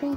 Hi.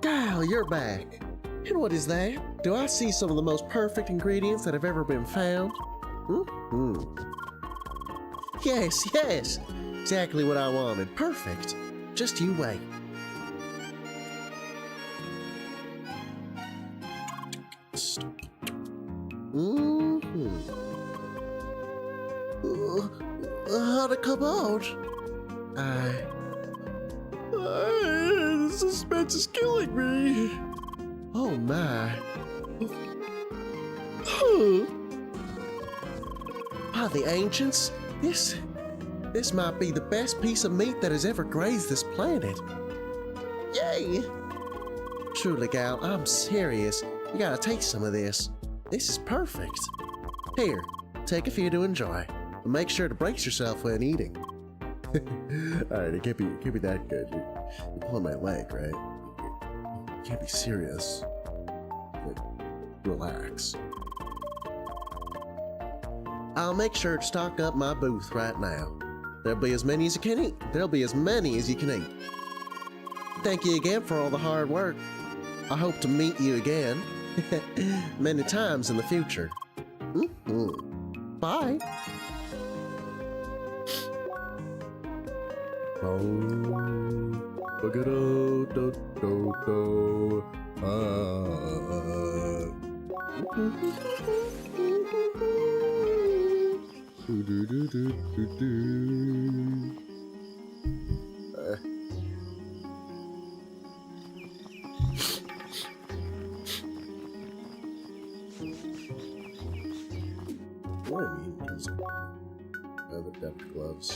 Gal, you're back. And what is that? Do I see some of the most perfect ingredients that have ever been found? Yes, yes. Exactly what I wanted. Perfect. Just you wait. How to come out? The suspense is killing me. Oh my. By the ancients, this might be the best piece of meat that has ever grazed this planet. Yay! Truly, gal, I'm serious. You gotta taste some of this. This is perfect. Here, take a few to enjoy. But make sure to brace yourself when eating. Alright, it can't be that good. You're pulling my leg, right? You can't be serious. Like, relax. I'll make sure to stock up my booth right now. There'll be as many as you can eat. There'll be as many as you can eat. Thank you again for all the hard work. I hope to meet you again many times in the future. Bye. What I mean is, the depth gloves.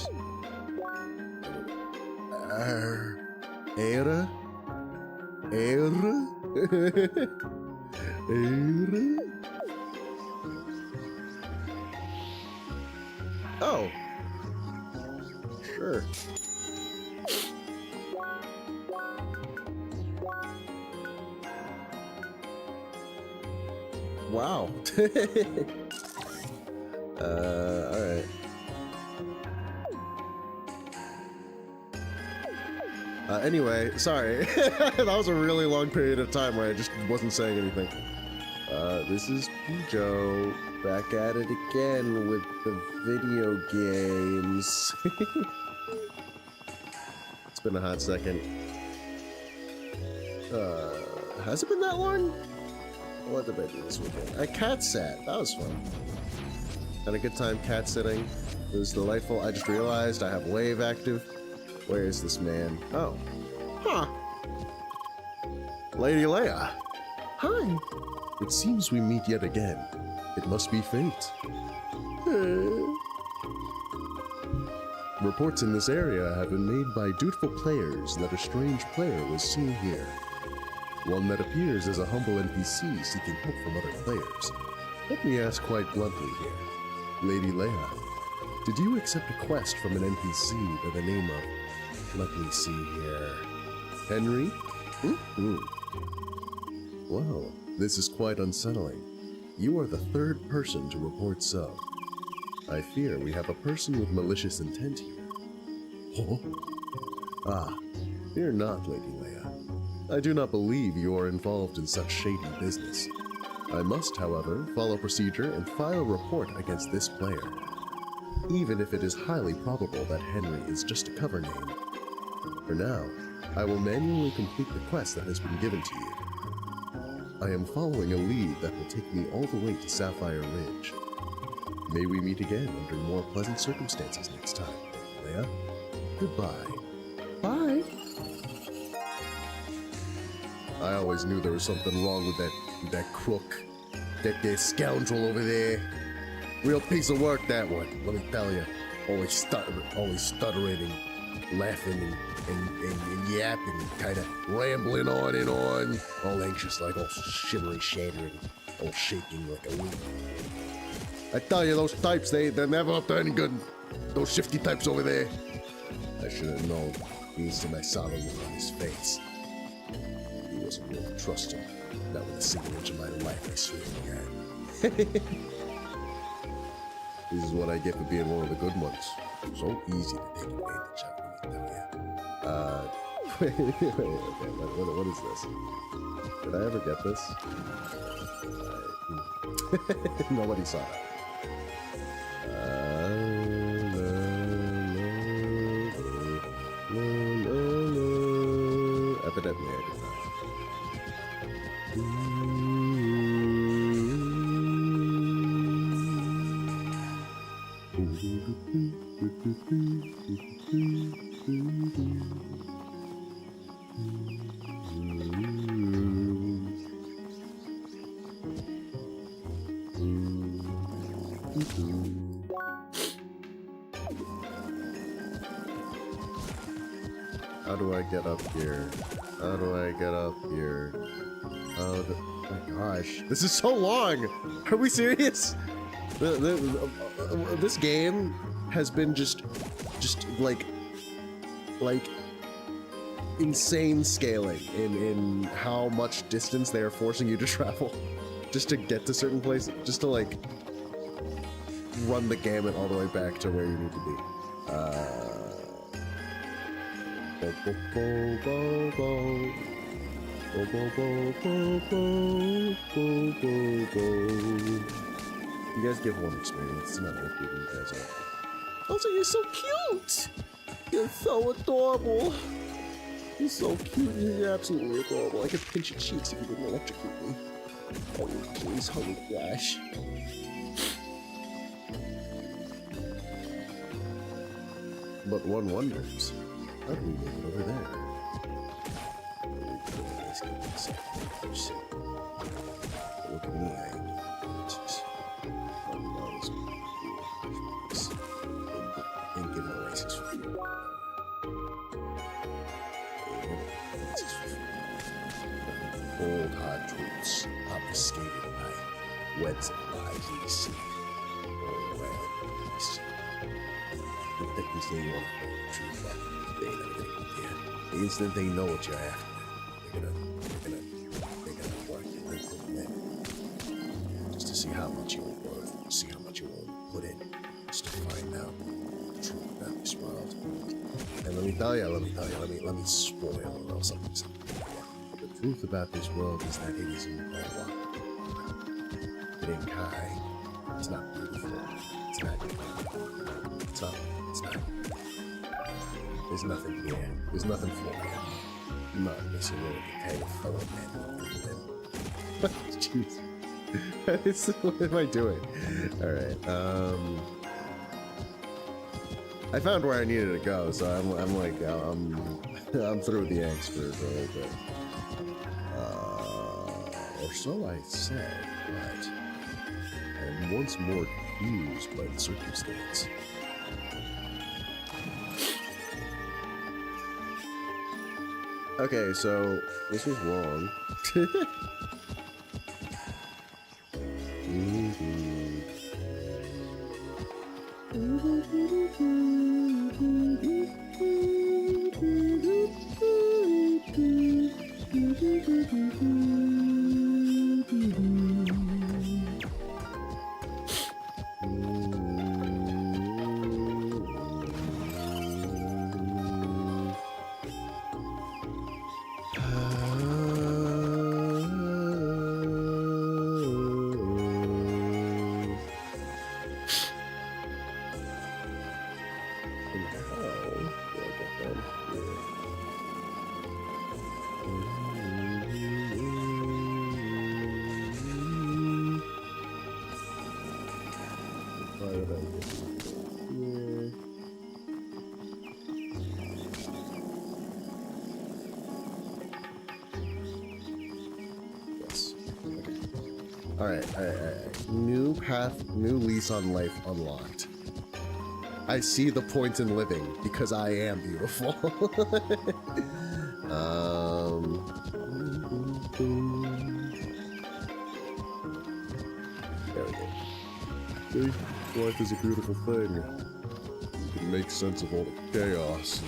Era? Oh. Sure. Wow. Alright. Anyway, sorry. That was a really long period of time where I just wasn't saying anything. This is Pijo, back at it again with the video games. It's been a hot second. Has it been that long? What did I do this weekend? I cat sat. That was fun. Had a good time cat sitting. It was delightful. I just realized I have Wave active. Where is this man? Oh. Huh. Lady Leia. Hi. It seems we meet yet again. It must be fate. Reports in this area have been made by dutiful players that a strange player was seen here. One that appears as a humble NPC seeking help from other players. Let me ask quite bluntly here. Lady Leia, did you accept a quest from an NPC by the name of, let me see here, Henry? Well, this is quite unsettling. You are the third person to report so. I fear we have a person with malicious intent here. Oh? Ah, fear not, Lady Leia. I do not believe you are involved in such shady business. I must, however, follow procedure and file a report against this player, even if it is highly probable that Henry is just a cover name. For now, I will manually complete the quest that has been given to you. I am following a lead that will take me all the way to Sapphire Ridge. May we meet again under more pleasant circumstances next time, Leia. Goodbye. Bye. I always knew there was something wrong with that crook, that scoundrel over there. Real piece of work, that one. Let me tell you. Always stuttering and laughing and yapping, kind of rambling on and on. All anxious, like all shivering, shattering, all shaking like a leaf. I tell you, those types, they're never up to any good. Those shifty types over there. I should have known. The instant I saw the look on his face. He wasn't really trusting. Not with a single inch of my life, I swear to God. This is what I get for being one of the good ones. So easy to take advantage of, let me tell you. Okay, what is this? Did I ever get this? Nobody saw that. Evidently, I did not. How do I get up here? How do I get up here? Oh my gosh, this is so long! Are we serious? This game has been just like insane scaling in how much distance they are forcing you to travel just to get to certain places, just to like run the gamut all the way back to where you need to be. You guys give one experience. It's not worth giving you guys all. Also, you're so cute! You're so adorable! You're so cute. You're absolutely adorable. I could pinch your cheeks if you didn't electrocute me. Oh, please. Oh, gosh. But one wonders, how do we make it over there? Look at me, ain't giving away 6 for free. Old hard truths, obfuscated by webs of lies we see. Oh, well, we see. The thickness they want to hold the truth, but they ain't never gonna get there. The instant they know what you're after, they're gonna work you right from there. Just to see how much you are worth, see how much you want to put in, just to find out the truth about this world. And let me tell you, let me spoil a little something. The truth about this world is that it is immoral. It ain't kind. It's not beautiful. It's not. There's nothing here. There's nothing for you. I'm not missing with a tag of fellow men. What? Jeez. What am I doing? Alright, I found where I needed to go, so I'm through the angst for a little bit. Or so I said, but I'm once more confused by the circumstance. Okay, so this was wrong. Alright. New path, new lease on life unlocked. I see the point in living because I am beautiful. There we go. See? Life is a beautiful thing. You can make sense of all the chaos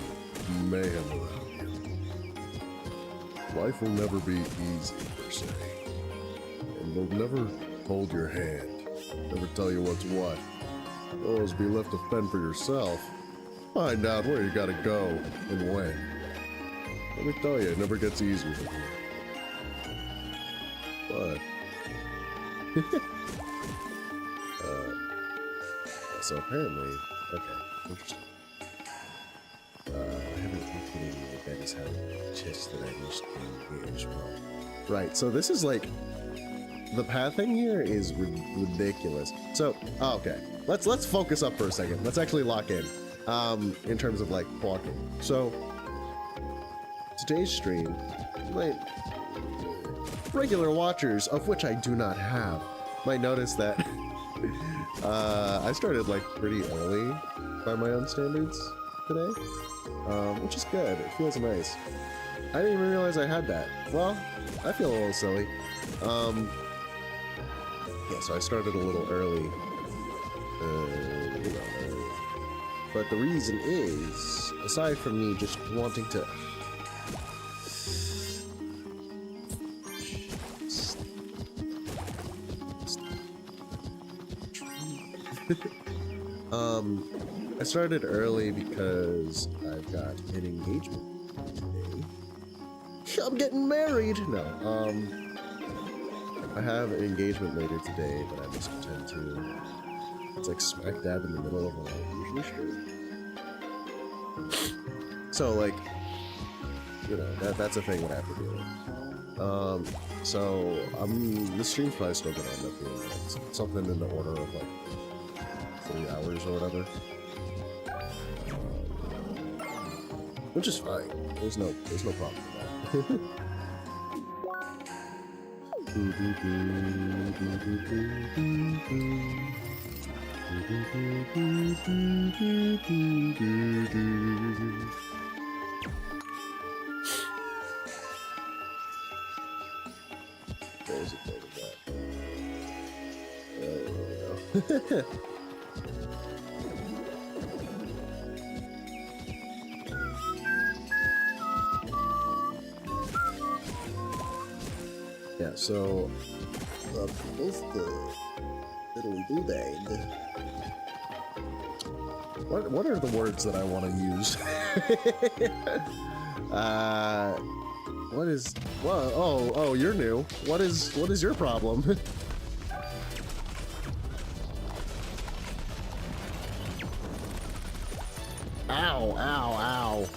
and mayhem around you. Life will never be easy, per se. And they'll never hold your hand, never tell you what's what. You'll always be left to fend for yourself. Find out where you gotta go and when. Let me tell you, it never gets easier from here. But... so apparently... Okay, interesting. I haven't included the guys have chest that I used to engage well. Right, so this is like... The pathing here is ridiculous. So, oh, okay. Let's focus up for a second. Let's actually lock in terms of like walking. So, today's stream, regular watchers, of which I do not have, might notice that I started like pretty early by my own standards today, which is good. It feels nice. I didn't even realize I had that. Well, I feel a little silly. Yeah, so I started a little early, but the reason is, aside from me just wanting to... I started early because I've got an engagement today. I'm getting married! No, I have an engagement later today that I must attend to. It's like smack dab in the middle of our usually stream. So like, you know, that's a thing that I have to deal with. So this stream's probably still gonna end up being like something in the order of like 3 hours or whatever. Which is fine. There's no problem with that. There's a bit of that. There we go. Yeah, so both the fiddly do they? What are the words that I want to use? What is? Well, oh, you're new. What is your problem? Ow! Ow! Ow!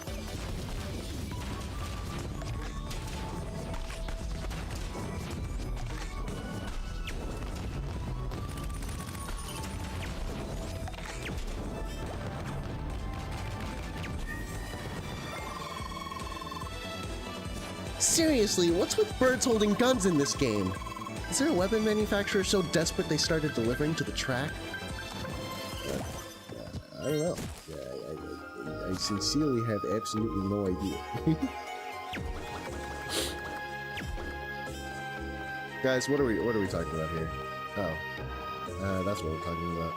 Seriously, what's with birds holding guns in this game? Is there a weapon manufacturer so desperate they started delivering to the track? I don't know. I sincerely have absolutely no idea. Guys, what are we talking about here? Oh, that's what we're talking about.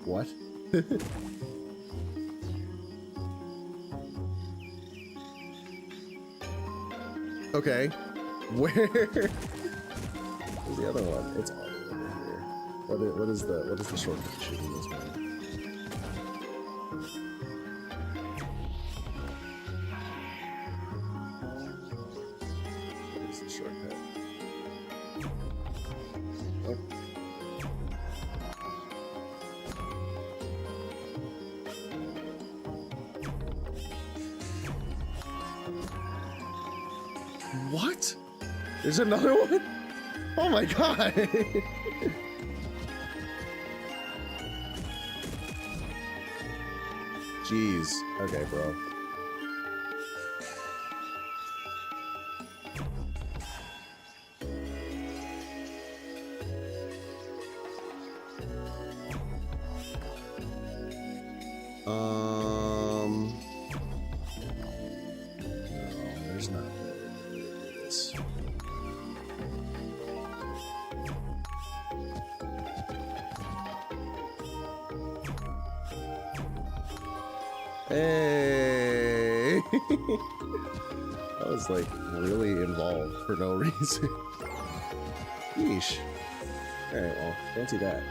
What? Okay. Where's the other one? It's all over here. What is the shortcut to shooting this one? What is the shortcut? Oh. What? There's another one? Oh my god! Jeez. Okay, bro. No, there's not really this. Hey! I was like really involved for no reason. Yeesh. Alright, well, fancy that.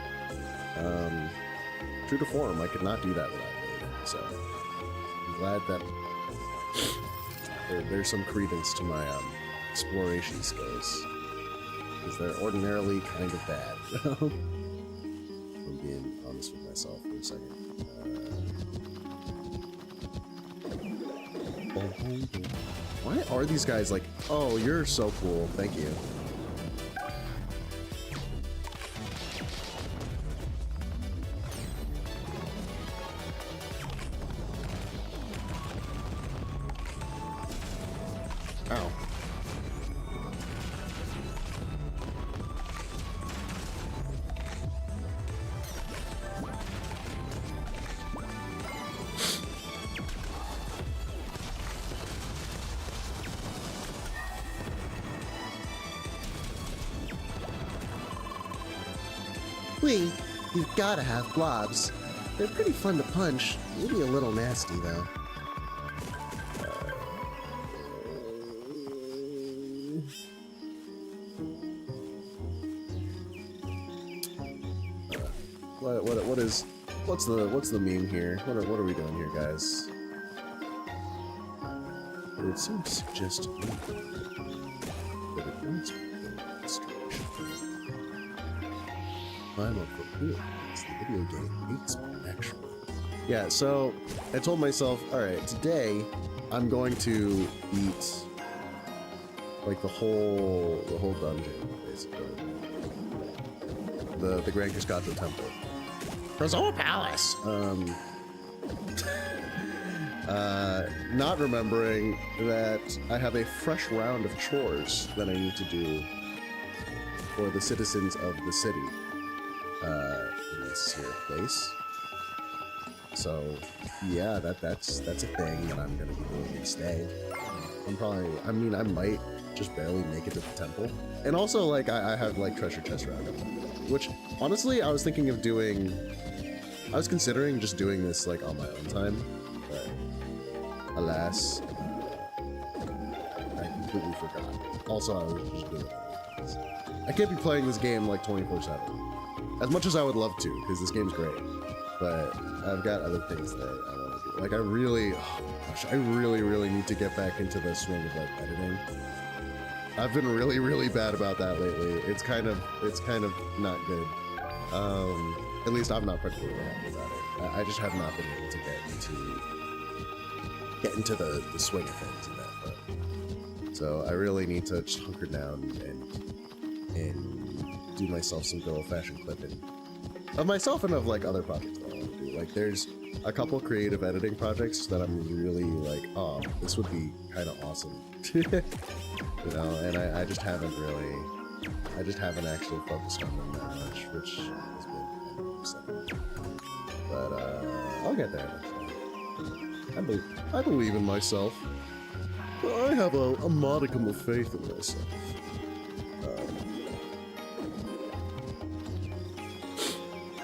True to form, I could not do that without Dave, so I'm glad that there's some credence to my exploration skills, because they're ordinarily kind of bad. I'm being honest with myself for a second. Why are these guys like, oh, you're so cool, thank you. Ow. Wait, you've gotta have blobs. They're pretty fun to punch, maybe a little nasty though. What's the meme here? What are we doing here, guys? It would seem to suggest to me that it wants restoration. Climb up for cool, as the video game hates me, actually. Yeah, so I told myself, alright, today I'm going to beat like the whole dungeon, basically. The Grand Cruscato Temple. Krazoa Palace! Not remembering that I have a fresh round of chores that I need to do for the citizens of the city in this here place. So yeah, that's a thing that I'm gonna be doing instead. I might just barely make it to the temple. And also, like, I have like treasure chest roundup, which honestly I was thinking of doing. I was considering just doing this like on my own time, but alas, I completely forgot. Also, I was just doing it. I can't be playing this game like 24/7. As much as I would love to, because this game's great, but I've got other things that I want to do. Like I really need to get back into the swing of like editing. I've been really bad about that lately. It's kind of not good. At least I'm not particularly happy about it. I just have not been able to get into the swing of things in that. But, so I really need to just hunker down and do myself some good old-fashioned clipping of myself and of like other projects that I want to do. Like there's a couple creative editing projects that I'm really like, oh, this would be kind of awesome, you know. And I just haven't actually focused on them that much, which has been kind of upsetting. But I'll get there. I believe in myself. I have a modicum of faith in myself.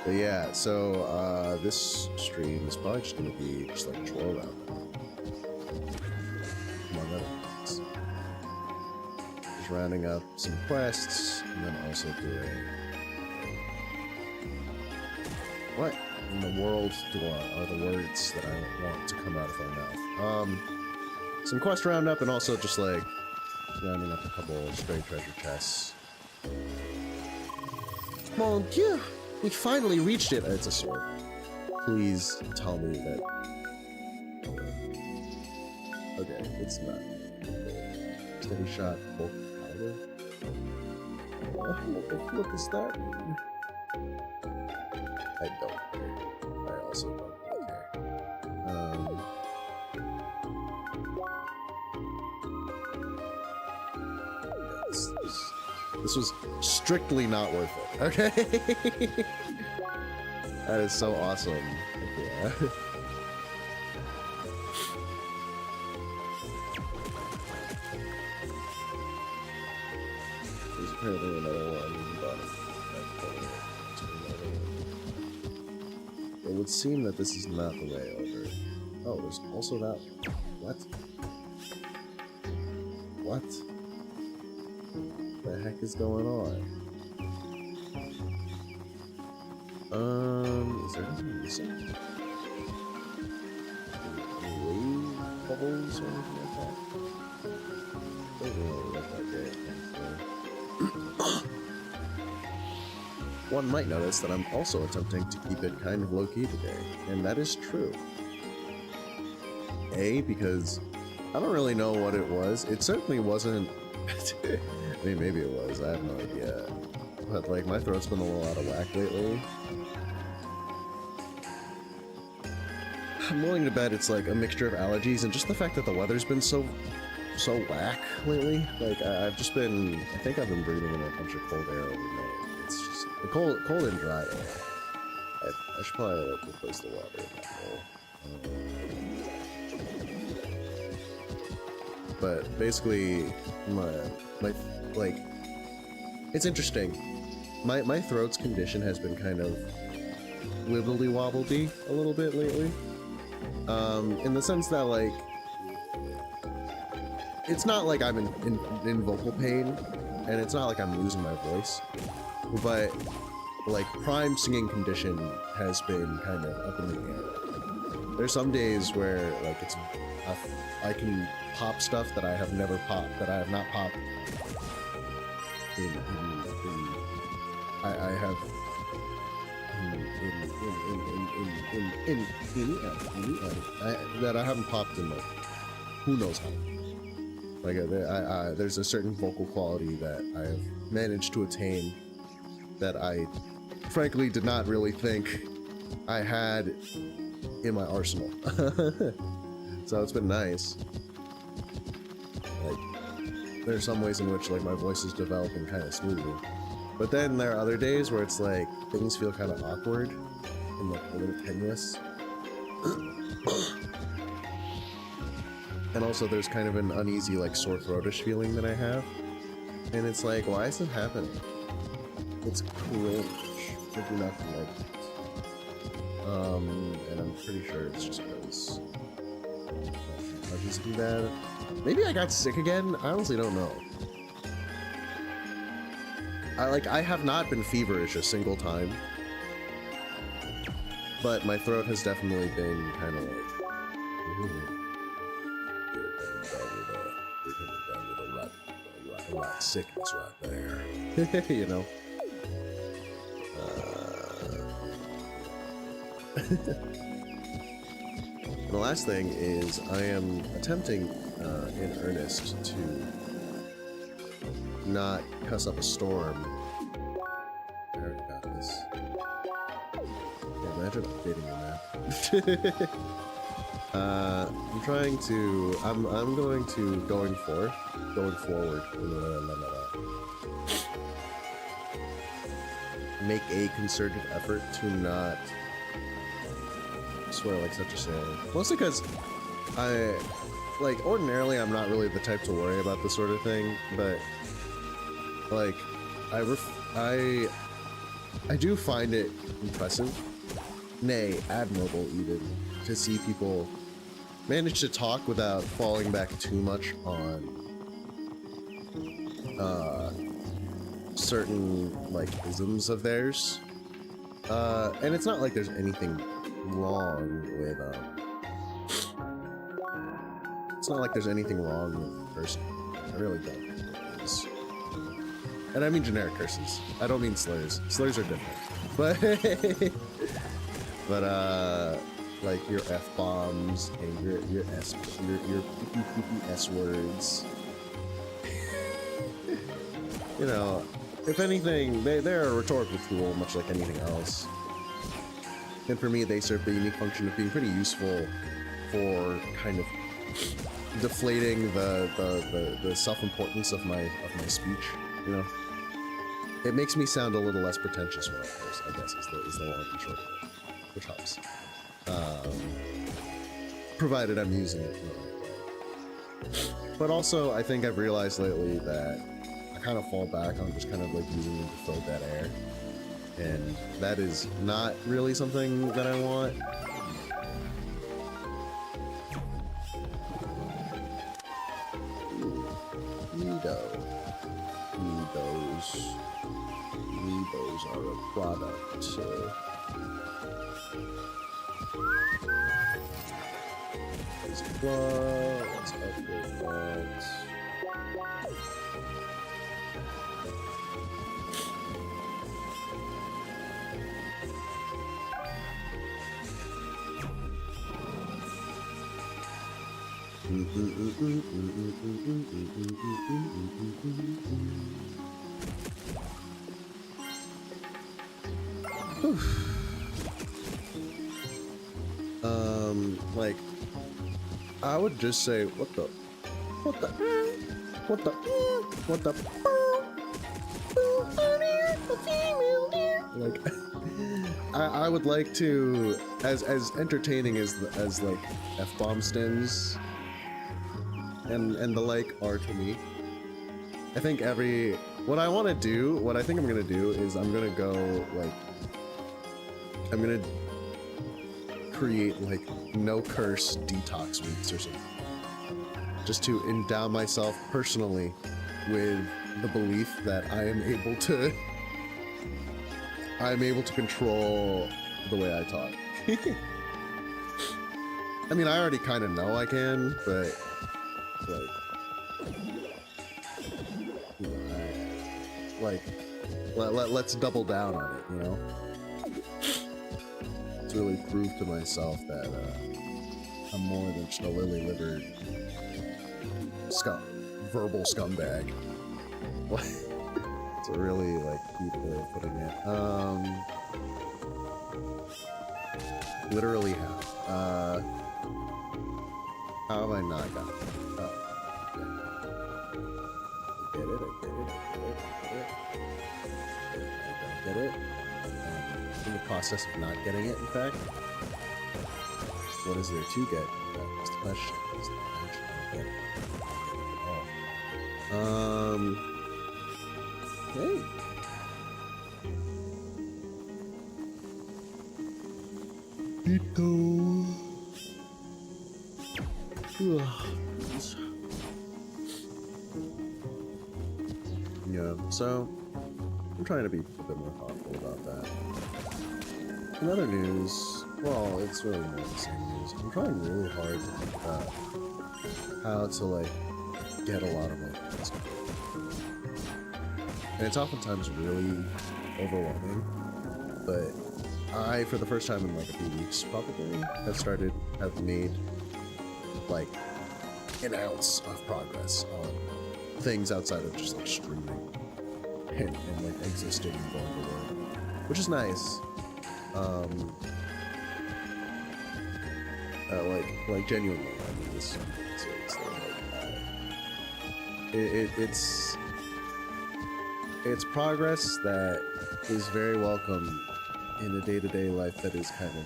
But yeah, so this stream is probably just gonna be just like chore roundup, among other things. Just rounding up some quests, and then also doing what in the world are the words that I want to come out of my mouth? Some quest roundup, and also just like rounding up a couple stray treasure chests. Mon Dieu! We finally reached it! It's a sword. Please tell me that... Okay, it's not. Steady shot, bulk powder. What the fuck is that mean? I don't care. I also don't really care. This was strictly not worth it. Okay? That is so awesome. Yeah. There's apparently another one, but it would seem that this is not the way over. Oh, there's also that. What? What? The heck is going on? Is there anything missing? Any wave bubbles or anything like that? Doesn't really look that great. One might notice that I'm also attempting to keep it kind of low-key today, and that is true. Because I don't really know what it was. It certainly wasn't. I mean, maybe it was. I have no idea. But like, my throat's been a little out of whack lately. I'm willing to bet it's like a mixture of allergies and just the fact that the weather's been so whack lately. Like, I've just been. I think I've been breathing in a bunch of cold air overnight. It's just cold and dry air. I should probably like, replace the water in that bowl. But basically, my like, it's interesting. My throat's condition has been kind of wibbly wobbly a little bit lately. In the sense that like, it's not like I'm in vocal pain, and it's not like I'm losing my voice, but like prime singing condition has been kind of up in the air. There's some days where like I can pop stuff that I have never popped, that I have not popped that I haven't popped in like who knows how. Like there's a certain vocal quality that I have managed to attain that I frankly did not really think I had in my arsenal. So it's been nice. Like, there are some ways in which like my voice is developing kind of smoothly, but then there are other days where it's like things feel kind of awkward and like a little tenuous. And also there's kind of an uneasy like sore throatish feeling that I have, and it's like, why is it happening? It's cringe. I do not like it. And I'm pretty sure it's just because allergies be bad. Maybe I got sick again? I honestly don't know. I have not been feverish a single time, but my throat has definitely been kind of like, you're coming down with a rat sickness right there. You know? The last thing is I am attempting in earnest to not cuss up a storm. I already got this. Yeah, imagine updating the map. I'm trying to. I'm going to going forward. Make a concerted effort to not swear like such a sailor. Mostly because ordinarily I'm not really the type to worry about this sort of thing, but like I do find it impressive, nay, admirable even, to see people manage to talk without falling back too much on certain like isms of theirs. And it's not like there's anything wrong with it's not like there's anything wrong with the person. I really don't think there is. And I mean generic curses. I don't mean slurs. Slurs are different. But like your F-bombs and your S words. You know, if anything, they're a rhetorical tool, much like anything else. And for me, they serve the unique function of being pretty useful for kind of deflating the self-importance of my speech. You know, it makes me sound a little less pretentious when I post, I guess, is the long and short of it, which helps. Provided I'm using it. But also, I think I've realized lately that I kind of fall back on just kind of like using it to fill dead air. And that is not really something that I want. Those are a product. Let's upgrade that. Like, I would just say, what the, like, I would like to, as entertaining as like F-bomb stings and the like are to me, I think what I think I'm gonna do is I'm gonna create like no curse detox weeks or something, just to endow myself personally with the belief that I am able to control the way I talk. I mean, I already kind of know I can, but let's double down on it, you know? To really prove to myself that I'm more than just a lily-livered verbal scumbag. It's a really like cute way of putting it. Literally how? How have I not got it? Oh. I get it. In the process of not getting it, in fact. What is there to get? That's the question. Hey. Ito. Yeah, so I'm trying to be a bit more thoughtful about that. In other news, well, it's really more the same news. I'm trying really hard to think about how to, like, get a lot of my things. And it's oftentimes really overwhelming, but I, for the first time in like a few weeks probably, have made like an ounce of progress on things outside of just like streaming and like existing and going to work, which is nice. Like genuinely, I mean, it's progress that is very welcome in a day-to-day life that is kind of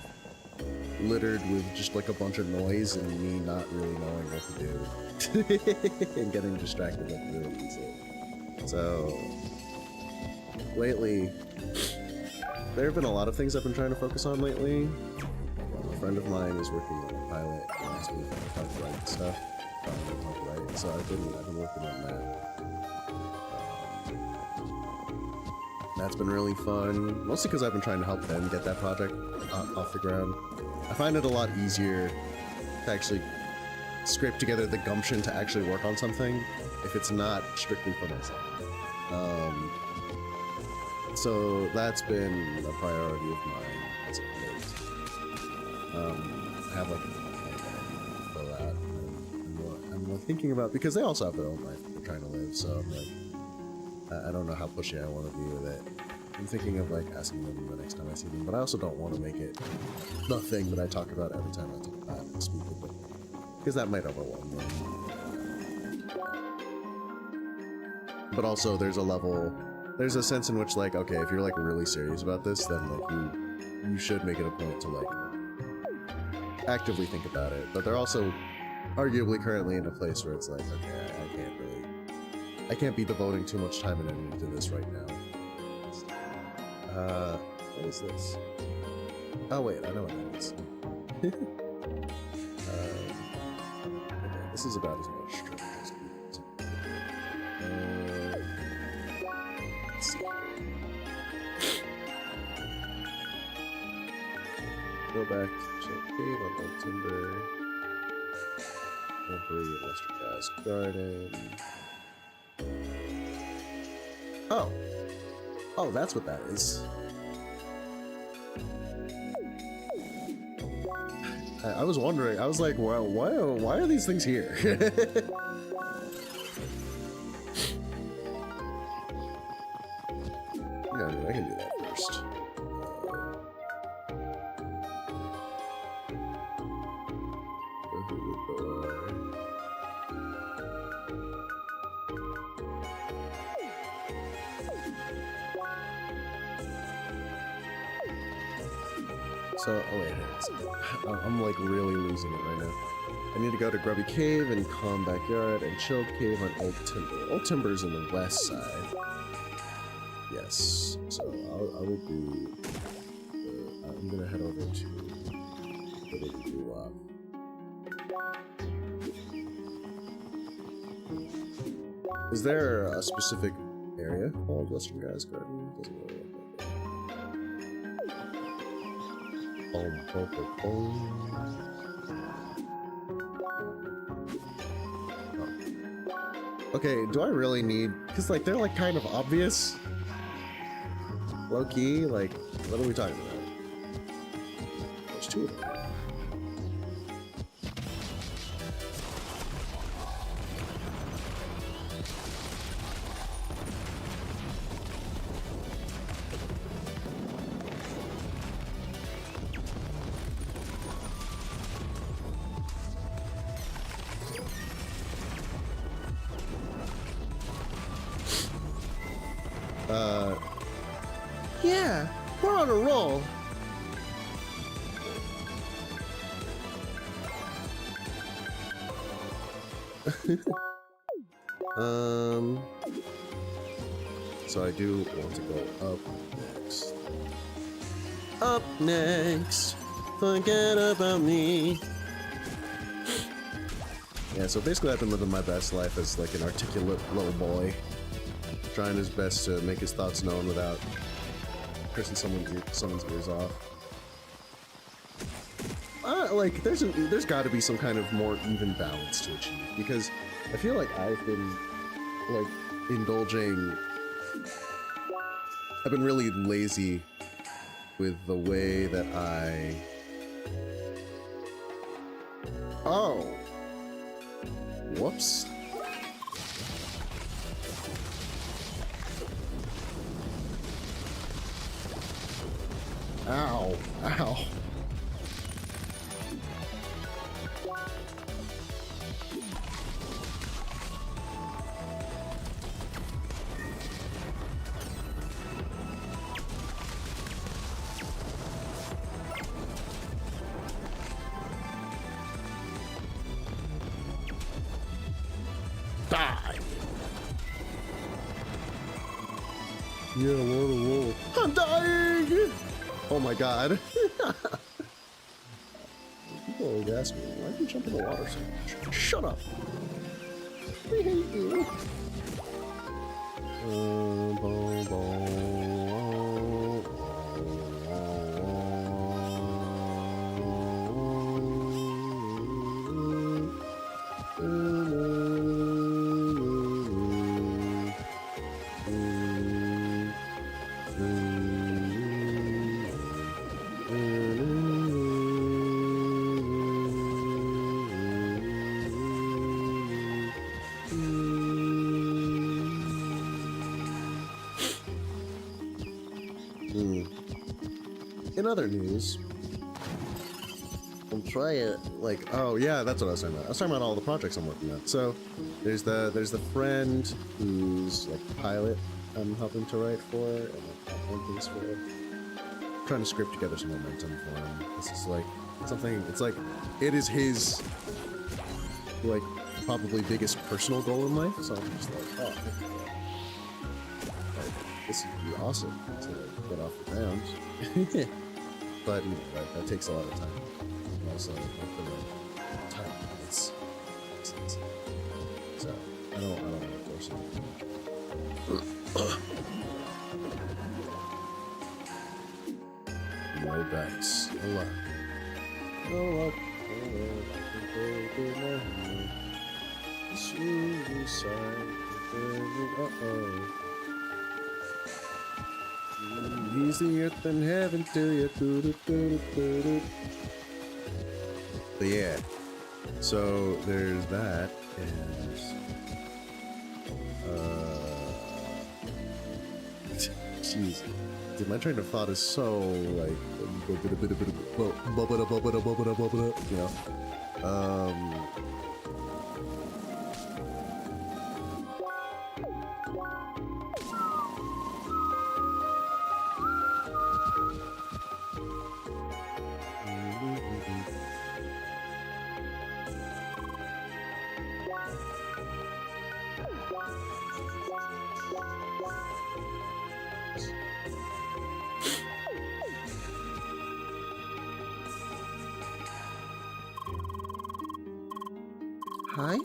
littered with just like a bunch of noise and me not really knowing what to do and getting distracted like really easily. So lately, there have been a lot of things I've been trying to focus on lately. A friend of mine is working on a pilot and asked me if I could write stuff. So I've been working on that. That's been really fun, mostly because I've been trying to help them get that project off the ground. I find it a lot easier to actually scrape together the gumption to actually work on something if it's not strictly for myself. So that's been a priority of mine as of late. I have like a plan that I need to fill out. I'm thinking about, because they also have their own life that they're trying to live, so I'm like, I don't know how pushy I want to be with it. I'm thinking of like asking them the next time I see them, but I also don't want to make it the thing that I talk about every time I speak with them, because that might overwhelm them. But also, there's a sense in which, like, okay, if you're like really serious about this, then like you should make it a point to like actively think about it. But they're also arguably currently in a place where it's like, okay, I can't be devoting too much time and energy to this right now. What is this? Oh wait, I know what that is. Okay, this is about as much strength as we let's see. Go back to Chill Cave on Old Timber. Every Western Gas Garden. Oh. Oh, that's what that is. I was wondering, I was like, well, why are these things here? Yeah, I mean, I can do that first. Go through the door. So, oh wait, I'm like really losing it right now. I need to go to Grubby Cave and Calm Backyard and Chilled Cave on Old Timber. Old Timber's in the west side. Yes, so I will do. I'm gonna head over to Is there a specific area called Western Gas Garden? Doesn't really look like it. Okay, do I really need... Because, like, they're, like, kind of obvious. Low-key, like, what are we talking about? There's two of them. Yeah, we're on a roll. So I do want to go up next. Up next. Forget about me. Yeah, so basically I've been living my best life as like an articulate little boy, trying his best to make his thoughts known without pissing someone's ears off. Like, there's got to be some kind of more even balance to achieve, because I feel like I've been, like, I've been really lazy with the way that Oh! Whoops. Ow. Ow. Die. Yeah, roll. I'm dying! Oh my god. People always ask me, why do you jump in the water so much? Shut up! We hate you! in other news, I'm trying like, oh yeah, that's what I was talking about. I was talking about all the projects I'm working on. So there's the friend who's like the pilot I'm helping to write for and like things for. I'm trying to script together some momentum for him. This is like something. It's like it is his like probably biggest personal goal in life. So I'm just like, oh, like, this would be awesome to like, get off the ground. But you know, that takes a lot of time. And also, like, the time. It's so I don't want to force it too much. No backs. A lot. No up. Suicide. Uh-oh. He's the earth and heaven to you. But yeah, so there's that, and jeez, dude, my train of thought is so like, you know, hi?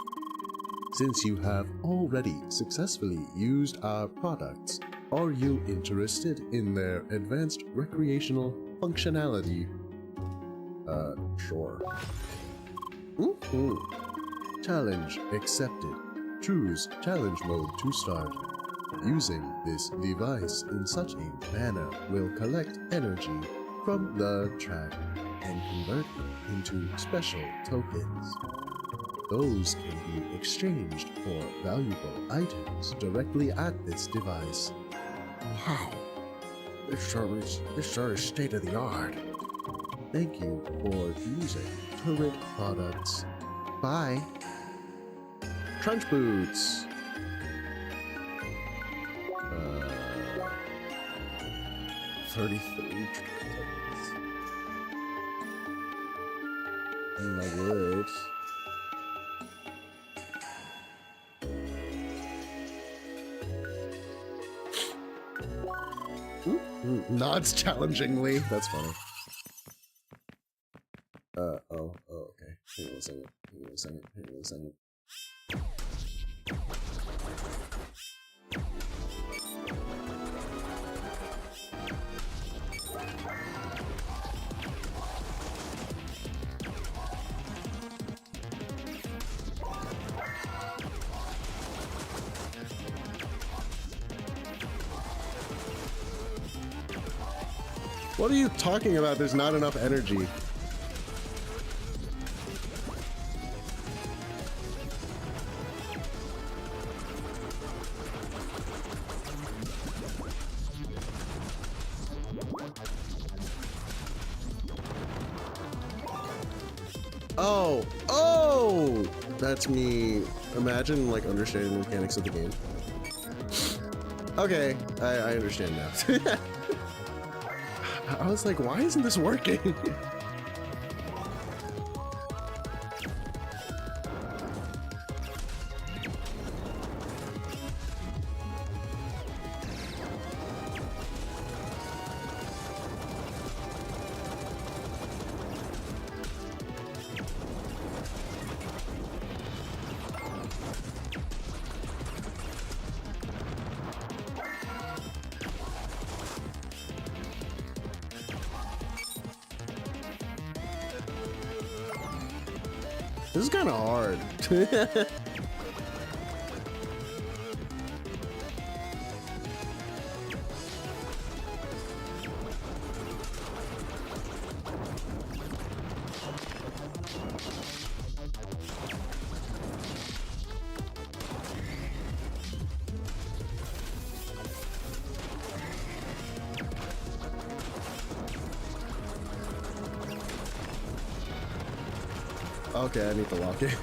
Since you have already successfully used our products, are you interested in their advanced recreational functionality? Sure. Challenge accepted. Choose challenge mode to start. Using this device in such a manner will collect energy from the track and convert it into special tokens. Those can be exchanged for valuable items directly at this device. Wow, this sure is state-of-the-art. Thank you for using Turret products. Bye. Trench boots. 33 tokens. My word. Nods challengingly. That's funny. Oh, okay. Hang on a second. What are you talking about? There's not enough energy. Oh! That's me. Imagine, like, understanding the mechanics of the game. Okay, I understand now. I was like, why isn't this working? This is kind of hard. okay, I need to lock it.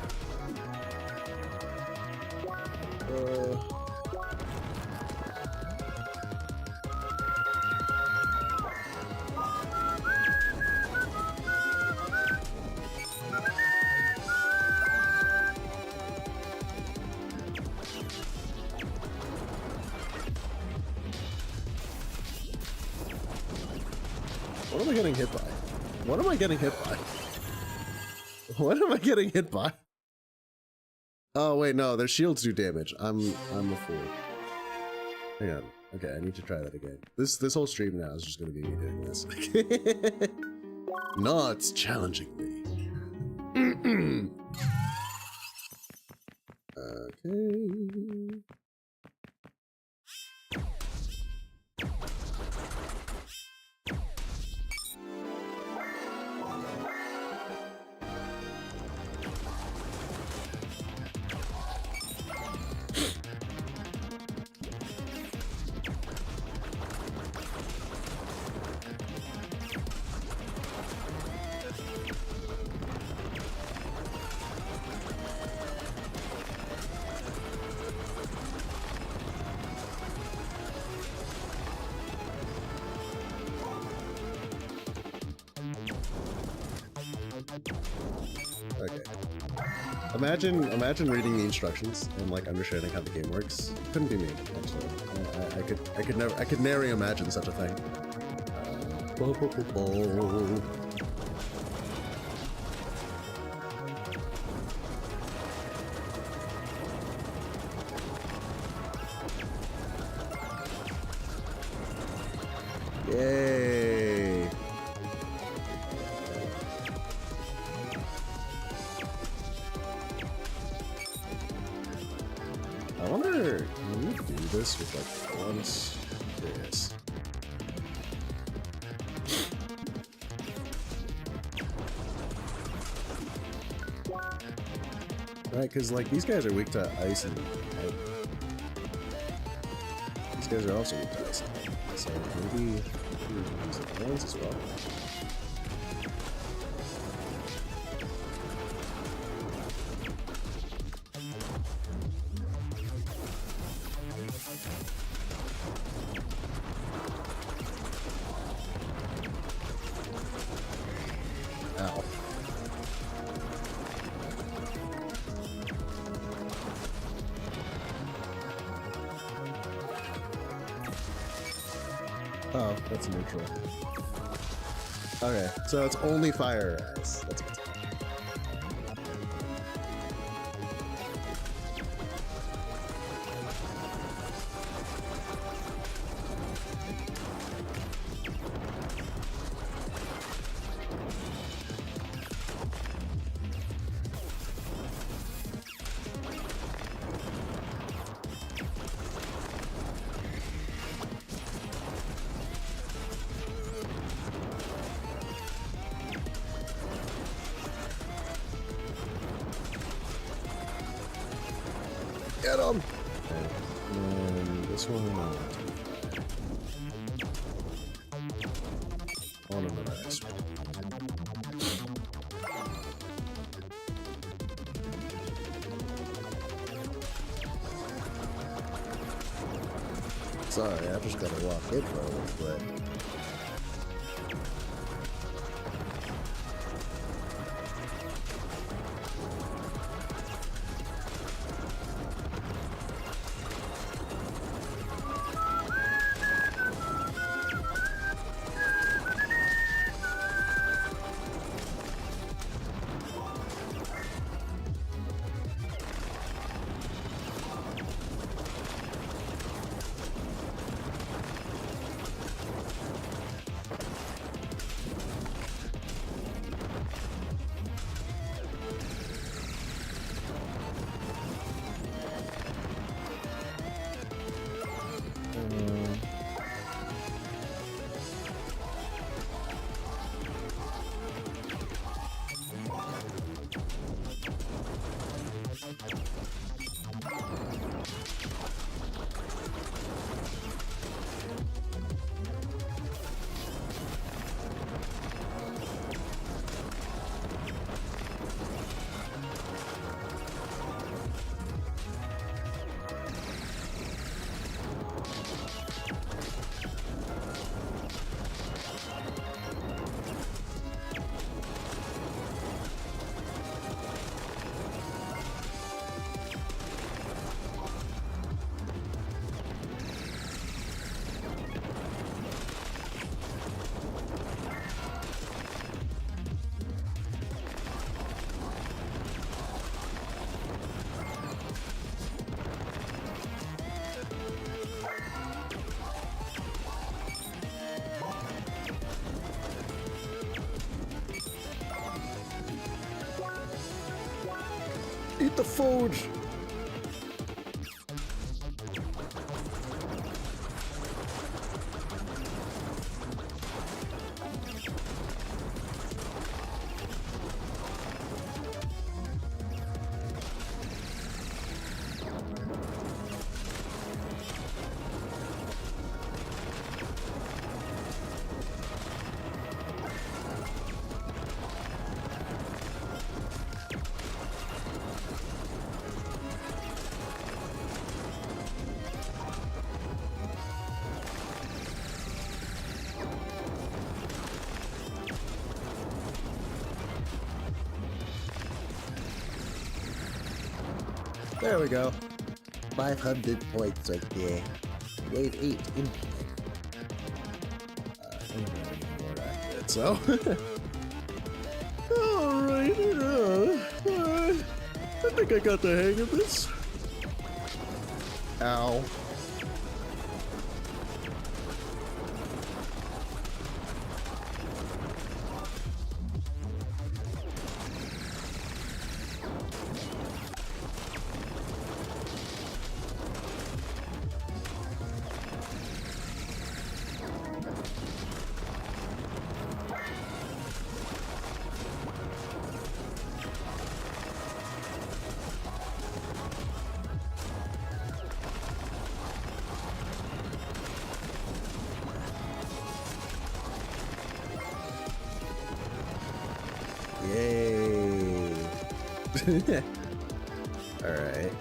What am I getting hit by? What am I getting hit by? What am I getting hit by? Oh wait, no, their shields do damage. I'm a fool. Hang on. Okay, I need to try that again. This whole stream now is just gonna be me doing this. Not challengingly. Okay. Imagine reading the instructions and like understanding how the game works. Couldn't be me, actually. I could nary imagine such a thing. Yay! I wonder, can we do this with like once? Curious. Right, because like these guys are weak to ice and right? These guys are also weak to ice and light. So maybe we can use it once as well. Ow. Oh, that's neutral. Okay, so it's only fire ice. That's what's Get him! Okay. And this one, on another ice one. Sorry, I just gotta walk it for a little bit. Eat the food! There we go. 500 points right there. Wave 8 implement. I don't have any more accurate, so. Alright, I think I got the hang of this. Ow. Yay! Alright.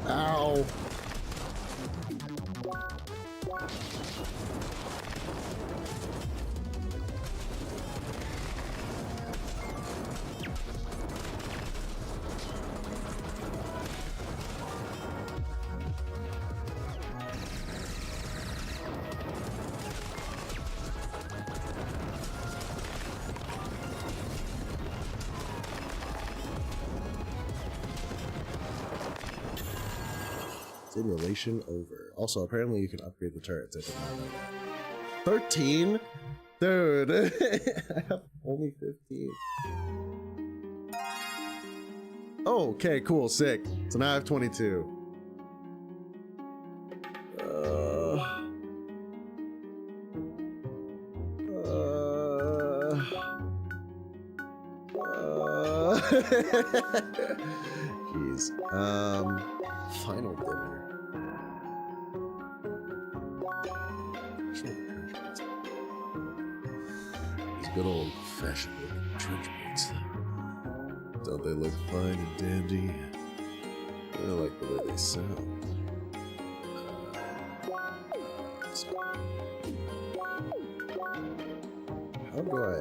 Ow! Simulation over. Also, apparently you can upgrade the turrets. I did not know that. 13? Dude, I have only 15. Oh, okay, cool, sick. So now I have 22. Jeez. Final dinner. These good old fashioned looking trench boots. Don't they look fine and dandy? I like the way they sound. How do I?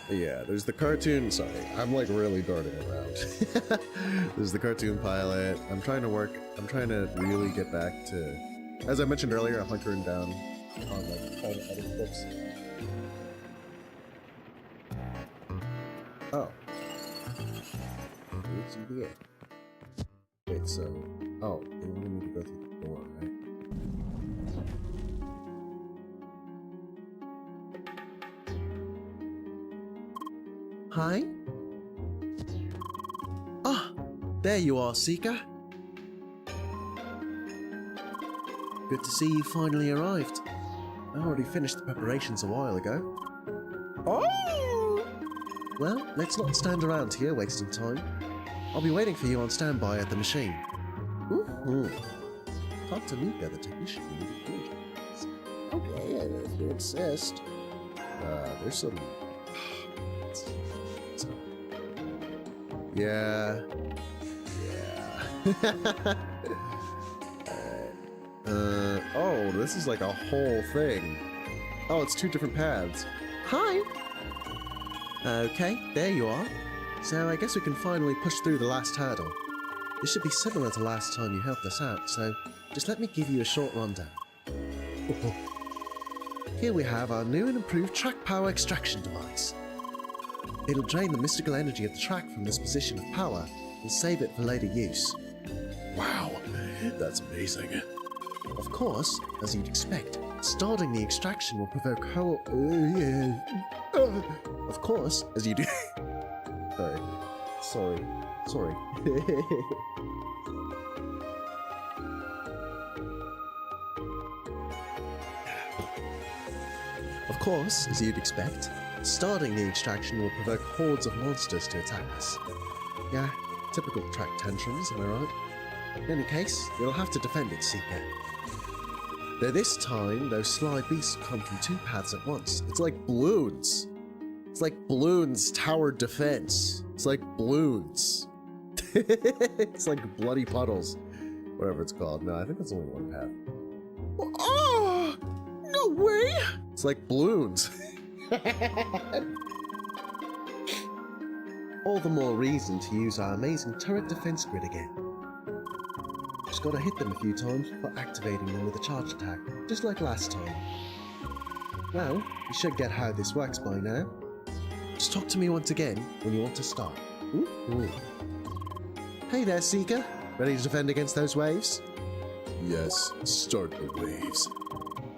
Yeah, there's the cartoon. Sorry, I'm like really darting around. There's the cartoon pilot. I'm trying to really get back to, as I mentioned earlier, I'm hunkering down on like trying to edit clips. Oh. What's in here? Wait, so... Oh, they wanted me to go through the door, right? Hi? Ah, there you are, Seeker. Good to see you finally arrived. I already finished the preparations a while ago. Oh! Well, let's not stand around here wasting time. I'll be waiting for you on standby at the machine. Ooh. Talk to Mika, the technician. Okay, if you insist. There's some... Yeah. Oh, this is like a whole thing. Oh, it's 2 different paths. Hi! Okay, there you are. So I guess we can finally push through the last hurdle. This should be similar to last time you helped us out, so just let me give you a short rundown. Here we have our new and improved track power extraction device. It'll drain the mystical energy of the track from this position of power and save it for later use. Wow, that's amazing. Of course, as you'd expect, starting the extraction will provoke Of course, as you do. Sorry. Of course, as you'd expect, starting the extraction will provoke hordes of monsters to attack us. Yeah, typical track tantrums, am I right? In any case, you'll have to defend it, Seeker. Though this time, those sly beasts come from 2 paths at once. It's like balloons. It's like balloons towered defense. It's like balloons. It's like bloody puddles. Whatever it's called. No, I think it's only 1 path. Oh! No way! It's like balloons. All the more reason to use our amazing turret defense grid again. Just gotta hit them a few times before activating them with a charge attack, just like last time. Well, you should get how this works by now. Just talk to me once again when you want to start. Ooh. Hey there, Seeker. Ready to defend against those waves? Yes, start the waves.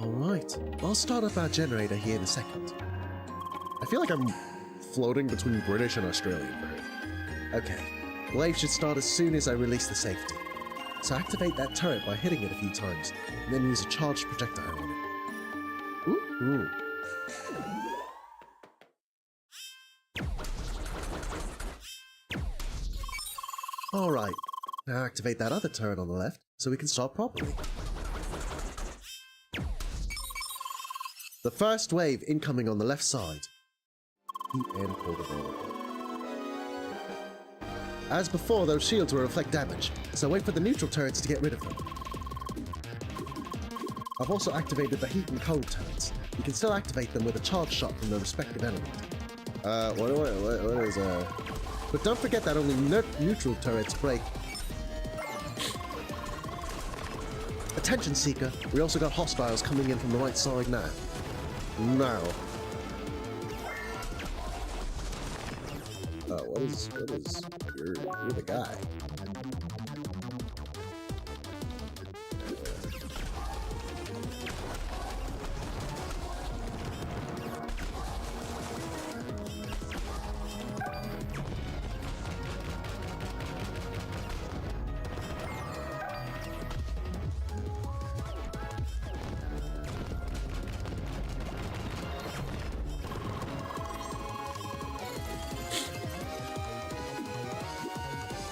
Alright, I'll start up our generator here in a second. I feel like I'm floating between British and Australian for her. Okay, the wave should start as soon as I release the safety. So activate that turret by hitting it a few times, and then use a charged projectile on it. Ooh. Alright, now activate that other turret on the left, so we can start properly. The first wave incoming on the left side. And code available. As before, those shields will reflect damage, so wait for the neutral turrets to get rid of them. I've also activated the heat and cold turrets. You can still activate them with a charge shot from their respective element. What is But don't forget that only neutral turrets break. Attention, Seeker. We also got hostiles coming in from the right side now. Now. What is, you're the guy.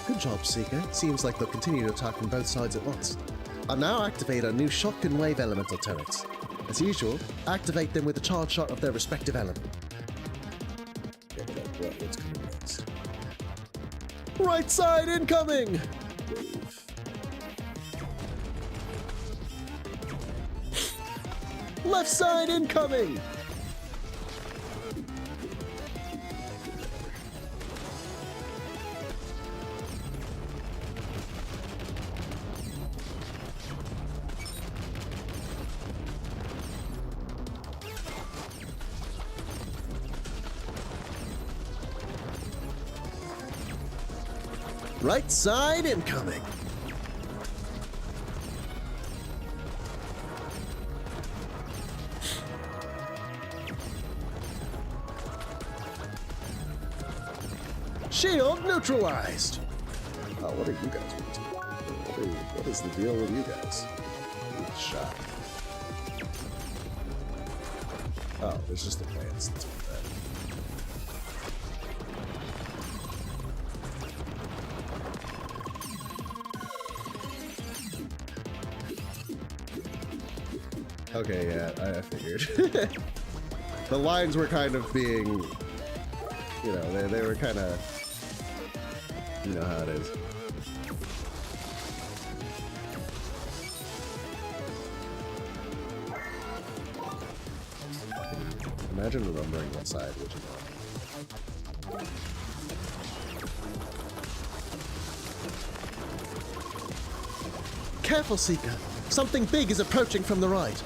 Good job, Seeker. Seems like they'll continue to attack from both sides at once. I'll now activate our new shotgun wave elemental turrets. As usual, activate them with a charge shot of their respective element. What's coming next? Right side incoming! Left side incoming! Right side incoming. Shield neutralized. Oh, what are you guys doing? What is the deal with you guys? Good shot. Oh, there's just the plants. That's what that. Okay, yeah, I figured. The lines were kind of being, you know, they were kind of You know how it is. Imagine remembering what side which is on. Careful, Seeker. Something big is approaching from the right.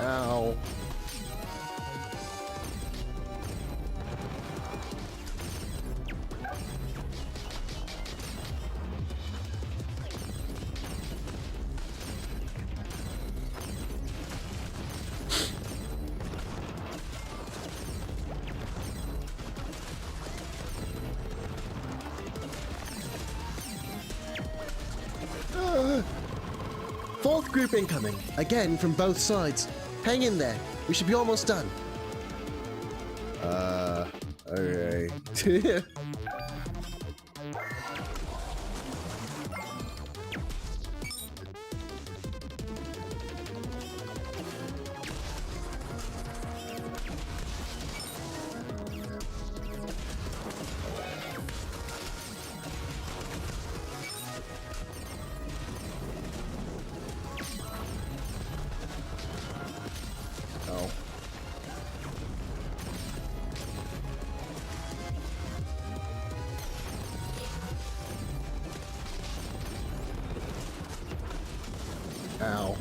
Ow. Fourth group incoming, again from both sides. Hang in there, we should be almost done. Okay. Oh. Ow.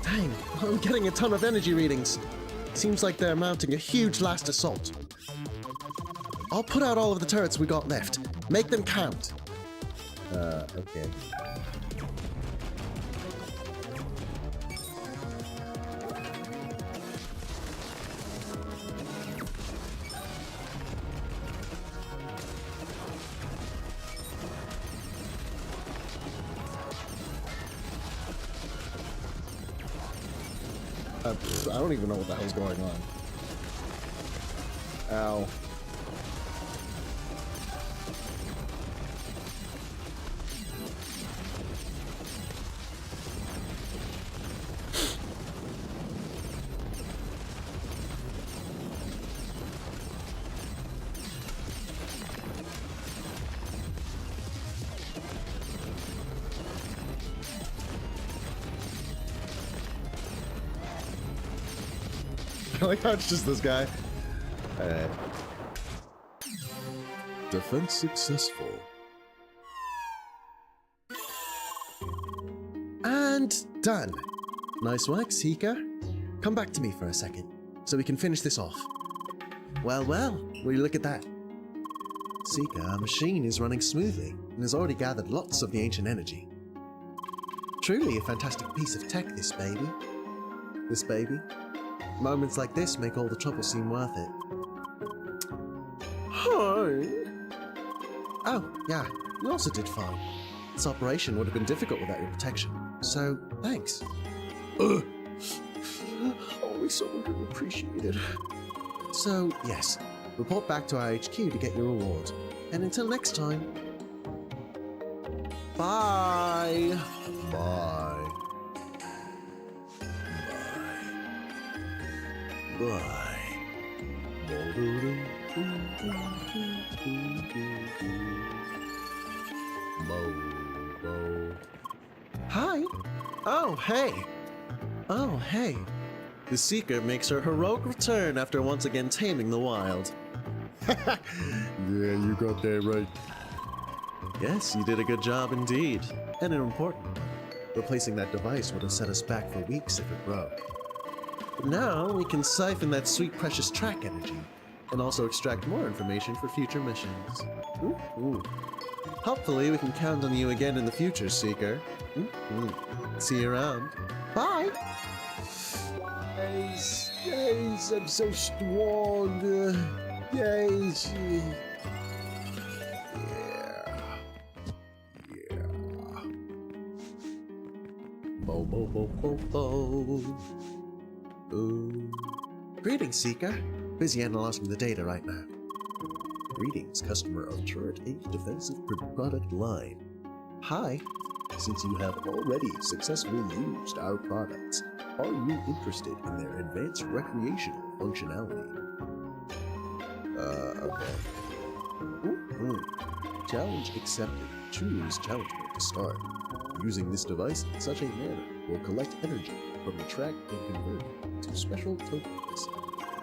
Dang, I'm getting a ton of energy readings. Seems like they're mounting a huge last assault. I'll put out all of the turrets we got left. Make them count. Okay. I don't even know what the hell's going on. Ow. I like how it's just this guy. Alright. Defense successful. And done. Nice work, Seeker. Come back to me for a second, so we can finish this off. Well, will you look at that? Seeker, our machine is running smoothly and has already gathered lots of the ancient energy. Truly a fantastic piece of tech, this baby. This baby. Moments like this make all the trouble seem worth it. Hi. Oh, yeah, you also did fine. This operation would have been difficult without your protection, so thanks. Always so appreciated. So, yes, report back to our HQ to get your reward. And until next time, bye! Bye. Bye. Hi! Oh, hey! Oh, hey! The Seeker makes her heroic return after once again taming the wild. Yeah, you got that right. Yes, you did a good job indeed. And an important one. Replacing that device would have set us back for weeks if it broke. But now we can siphon that sweet precious track energy and also extract more information for future missions. Ooh. Hopefully we can count on you again in the future, Seeker. See you around. Bye. Yes, I'm so strong. Yes. Yeah. Bo bo bo bo bo. Ooh. Greetings, Seeker. Busy analyzing the data right now. Greetings, customer of Turret Inc. Defensive Product Line. Hi. Since you have already successfully used our products, are you interested in their advanced recreational functionality? Okay. Challenge accepted. Choose challenge mode to start. Using this device in such a manner will collect energy from the track and convert it to special tokens.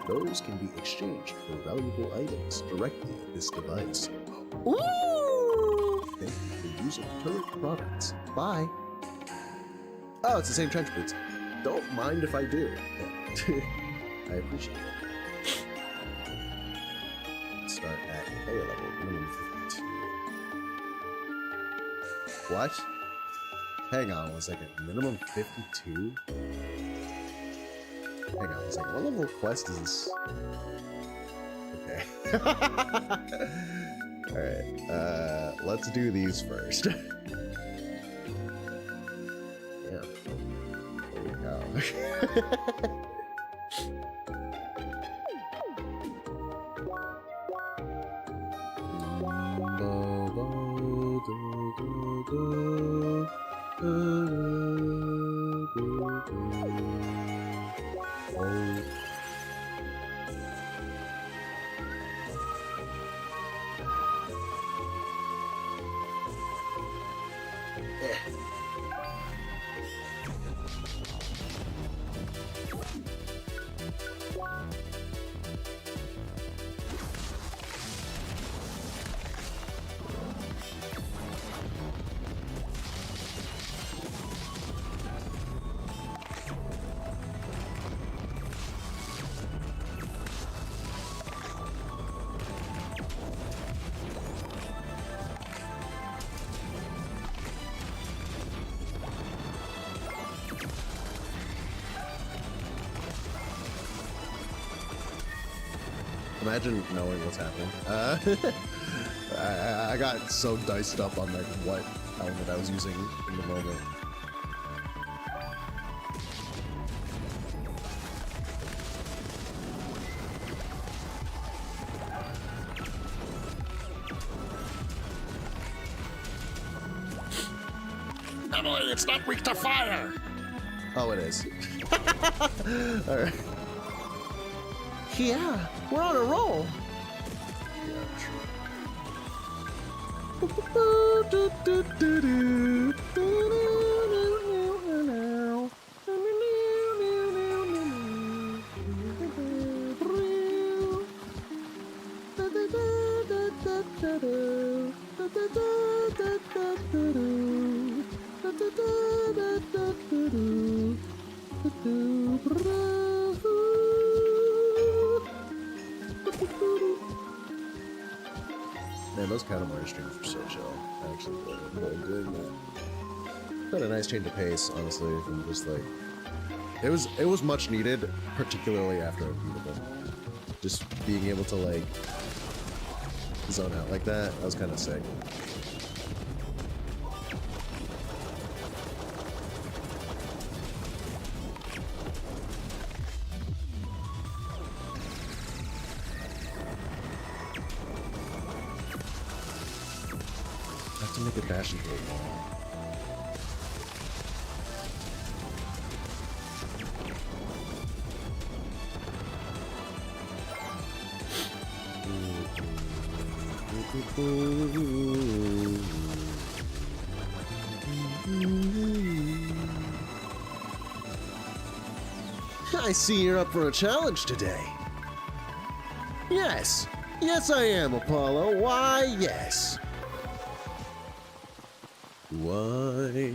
Those can be exchanged for valuable items directly at this device. Ooh! Thank you for using Turret products. Bye. Oh, it's the same trench boots. Don't mind if I do. I appreciate it. Let's start at player level minimum 52. What? Hang on one second. Minimum 52? Hang on one second. What level of quest is this? Okay. Alright. Let's do these first. Yeah. There we go. Imagine knowing what's happening. I got so diced up on like what element I was using in the moment. Emily, it's not weak to fire! Oh, it is. Alright. Yeah, we're on a roll. Man, those kind of Mario streams were so chill. I actually really enjoyed doing that. Got a nice change of pace, honestly, from just like it was much needed, particularly after a beat them. Just being able to like zone out like that was kind of sick. I have to make a dash into a wall. I see you're up for a challenge today. Yes. Yes, I am, Apollo. Why, yes. Why?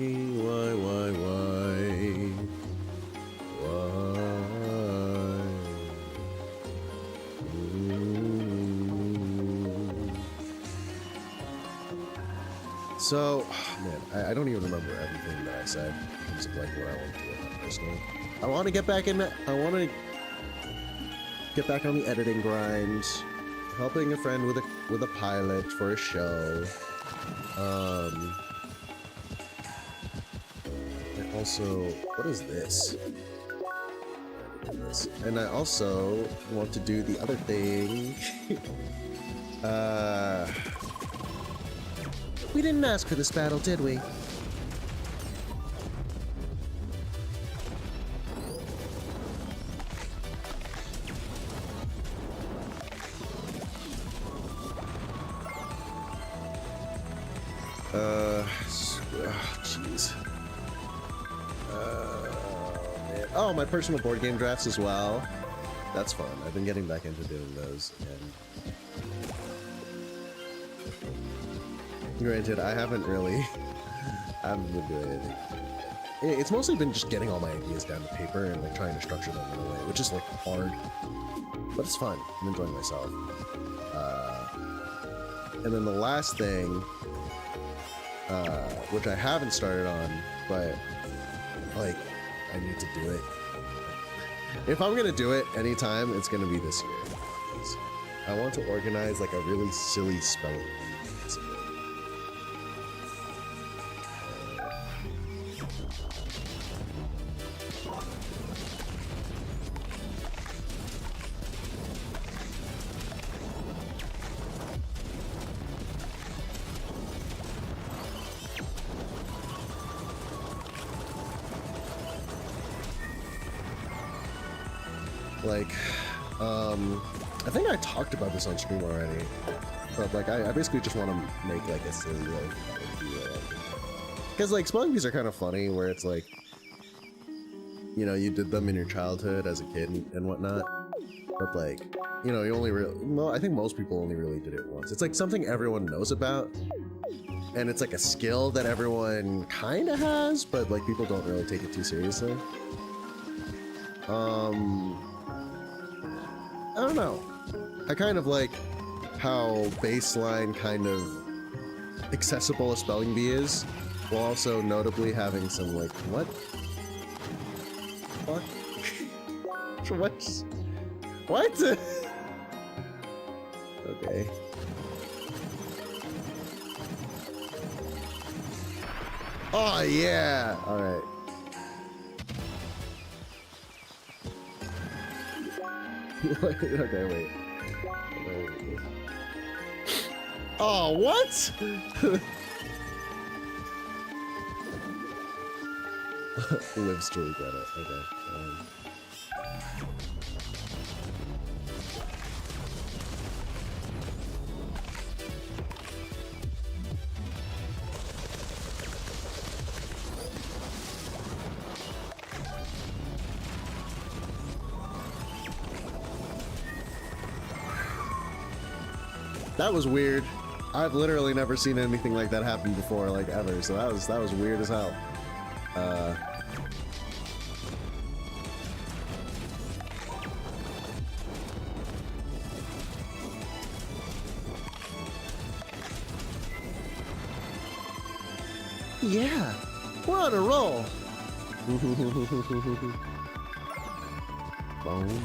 So, man, I don't even remember everything that I said in terms of like what I want to do with my personal. I want to get back in. I want to get back on the editing grind, helping a friend with a pilot for a show. I also, what is this? And I also want to do the other thing. We didn't ask for this battle, did we? Jeez. Oh, my personal board game drafts as well. That's fun. I've been getting back into doing those, and granted, I haven't been doing anything. It's mostly been just getting all my ideas down to paper and like trying to structure them in a way, which is like hard, but it's fun. I'm enjoying myself. And then the last thing, which I haven't started on, but like I need to do it. If I'm gonna do it anytime, it's gonna be this year. I want to organize like a really silly spelling bee, basically. Like, I think I talked about this on stream already, but like I basically just want to make like a silly little video, because like spelling bees are kind of funny, where it's like, you know, you did them in your childhood as a kid and whatnot, but like, you know, you only really, well, I think most people only really did it once. It's like something everyone knows about, and it's like a skill that everyone kind of has, but like people don't really take it too seriously. I don't know. I kind of like how baseline kind of accessible a spelling bee is, while also notably having some like, what? What? What? Okay. Oh yeah! Alright. Okay, wait. Oh, what? Lives to regret it. Okay. That was weird. I've literally never seen anything like that happen before, like ever. So that was weird as hell. Yeah, we're on a roll. Boom,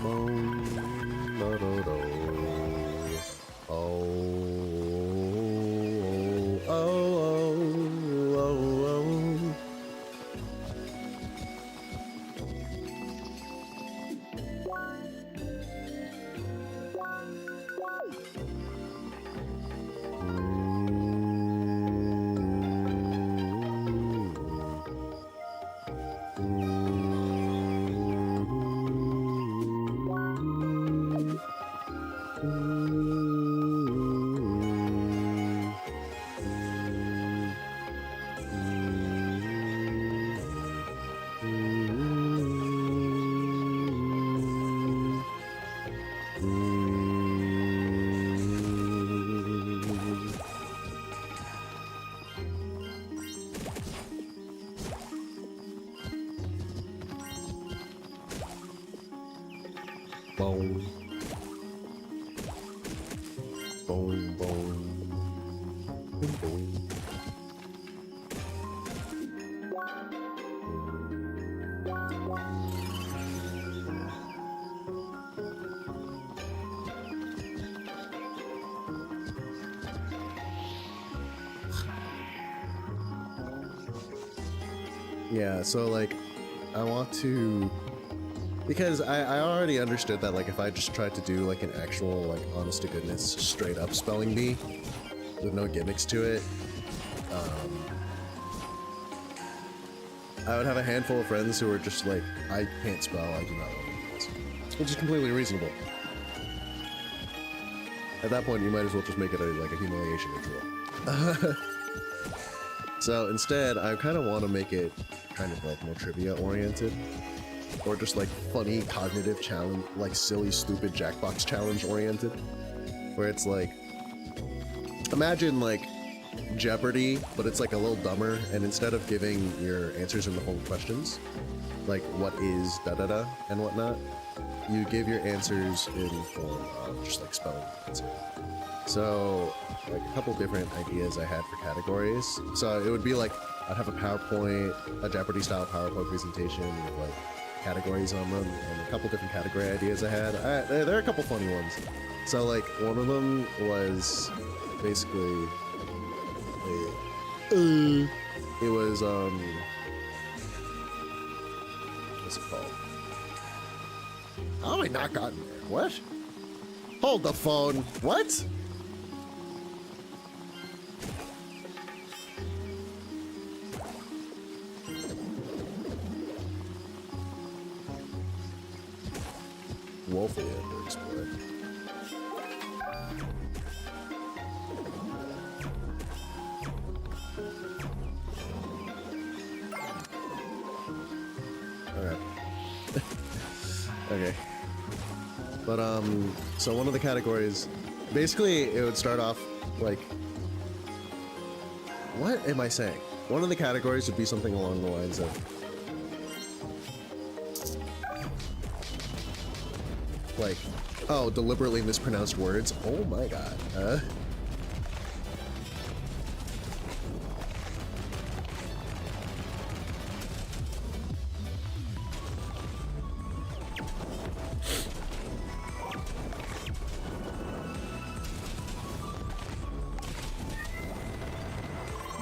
boom, do, do, do. Oh, oh, oh, oh, oh. Boom. Boom, boom. Boom, boom. Yeah, so like, I want to, because I already understood that like if I just tried to do like an actual like honest to goodness straight up spelling bee with no gimmicks to it, I would have a handful of friends who are just like, I can't spell, I do not know what it is, which is completely reasonable. At that point, you might as well just make it like a humiliation ritual. So instead, I kind of want to make it kind of like more trivia oriented, or just like funny cognitive challenge, like silly stupid Jackbox challenge oriented, where it's like, imagine like Jeopardy, but it's like a little dumber, and instead of giving your answers in the whole questions, like what is da da da and whatnot, you give your answers in form of just like spelling the answer. So like a couple different ideas I had for categories. So it would be like, I'd have a PowerPoint, a Jeopardy style PowerPoint presentation with like categories on them, and a couple different category ideas I had. There are a couple funny ones. So like one of them was basically, it was what's it called? How have I not gotten there? What? Hold the phone. What? Woefully underexplored. Alright. Okay. But so one of the categories, basically it would start off like, what am I saying? One of the categories would be something along the lines of like, oh, deliberately mispronounced words. Oh my god.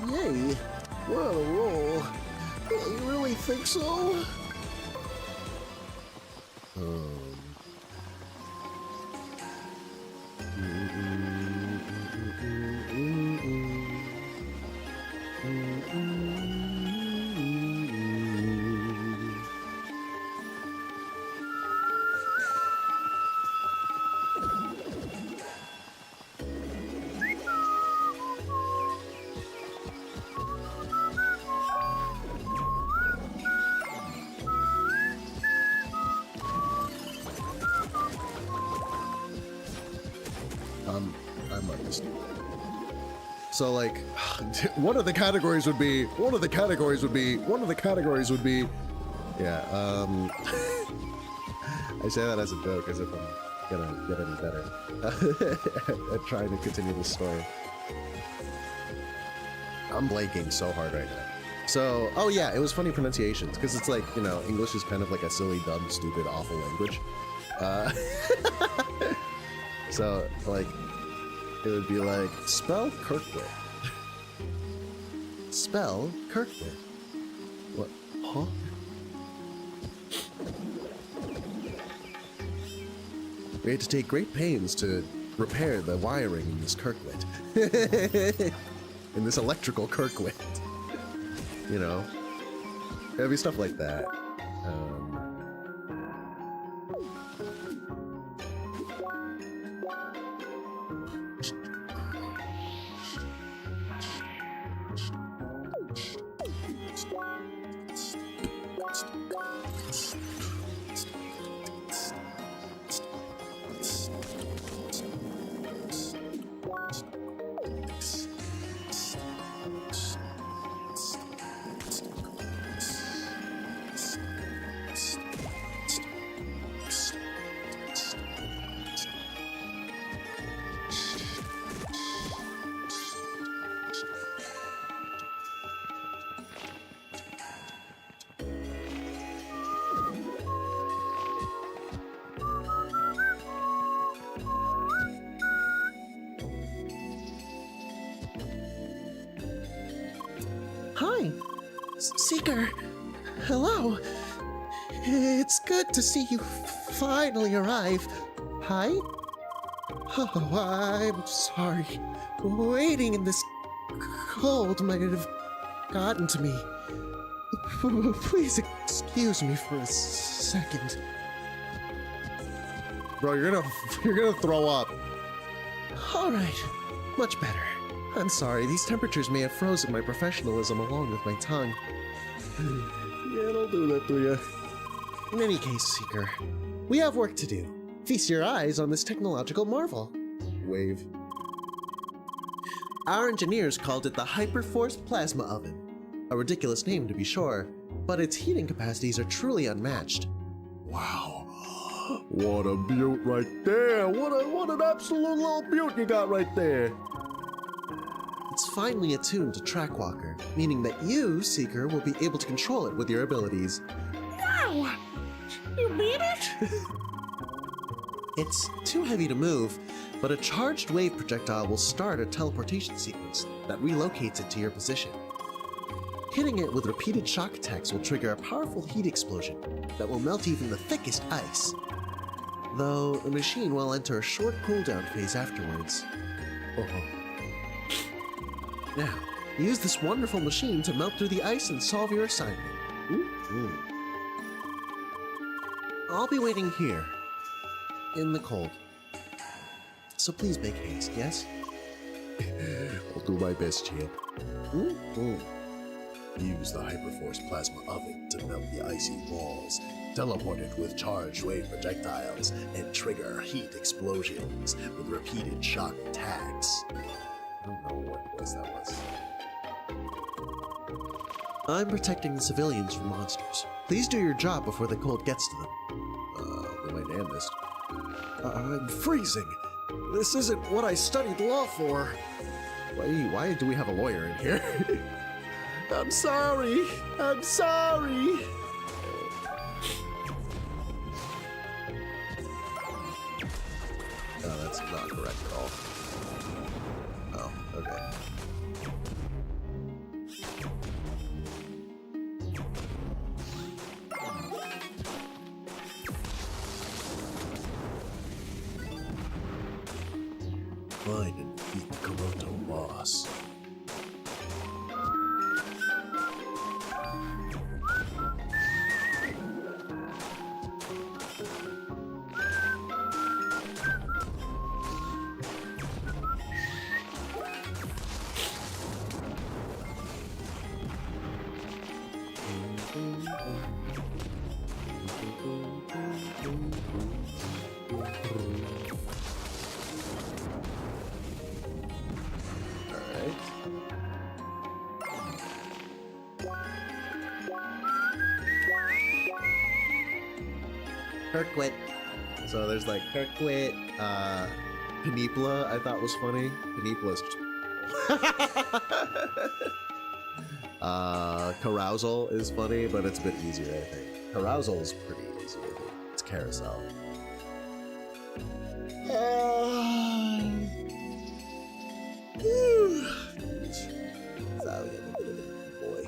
Yay, we're on a roll. You really think so? I might just. So like, one of the categories would be. Yeah. I say that as a joke, as if I'm gonna get any better at trying to continue this story. I'm blanking so hard right now. So, oh yeah, it was funny pronunciations, because it's like, you know, English is kind of like a silly, dumb, stupid, awful language. So, like, it would be like, spell Kirkwood. Spell Kirkwood. What? Huh? We had to take great pains to repair the wiring in this Kirkwood. In this electrical Kirkwood. You know? It'd be stuff like that. Seeker, hello. It's good to see you finally arrive. Hi? Oh, I'm sorry. Waiting in this cold might have gotten to me. Please excuse me for a second. Bro, you're gonna throw up. All right, much better. I'm sorry, these temperatures may have frozen my professionalism along with my tongue. Yeah, don't do that to you. In any case, Seeker, we have work to do. Feast your eyes on this technological marvel. Wave. Our engineers called it the Hyperforce Plasma Oven. A ridiculous name to be sure, but its heating capacities are truly unmatched. Wow. What a beaut right there. What an absolute little beaut you got right there. It's finely attuned to Trackwalker, meaning that you, Seeker, will be able to control it with your abilities. Wow! You mean it? It's too heavy to move, but a charged wave projectile will start a teleportation sequence that relocates it to your position. Hitting it with repeated shock attacks will trigger a powerful heat explosion that will melt even the thickest ice. Though the machine will enter a short cooldown phase afterwards. Now, use this wonderful machine to melt through the ice and solve your assignment. I'll be waiting here, in the cold. So please make haste, yes? I'll do my best, champ. Use the Hyperforce Plasma Oven to melt the icy walls, teleport it with charged wave projectiles, and trigger heat explosions with repeated shock attacks. I don't know what voice that was. I'm protecting the civilians from monsters. Please do your job before the cold gets to them. Do my damnedest. I'm freezing. This isn't what I studied law for. Why do we have a lawyer in here? I'm sorry. I'm sorry. No, that's not correct at all. Oh, okay. Find and defeat the Komodo boss. Kirkwit. So there's like Kirkwit, Panipla, I thought was funny. Panipla's Carousel is funny, but it's a bit easier, I think. Carousel is pretty easy, I think. It's Carousel. Boy.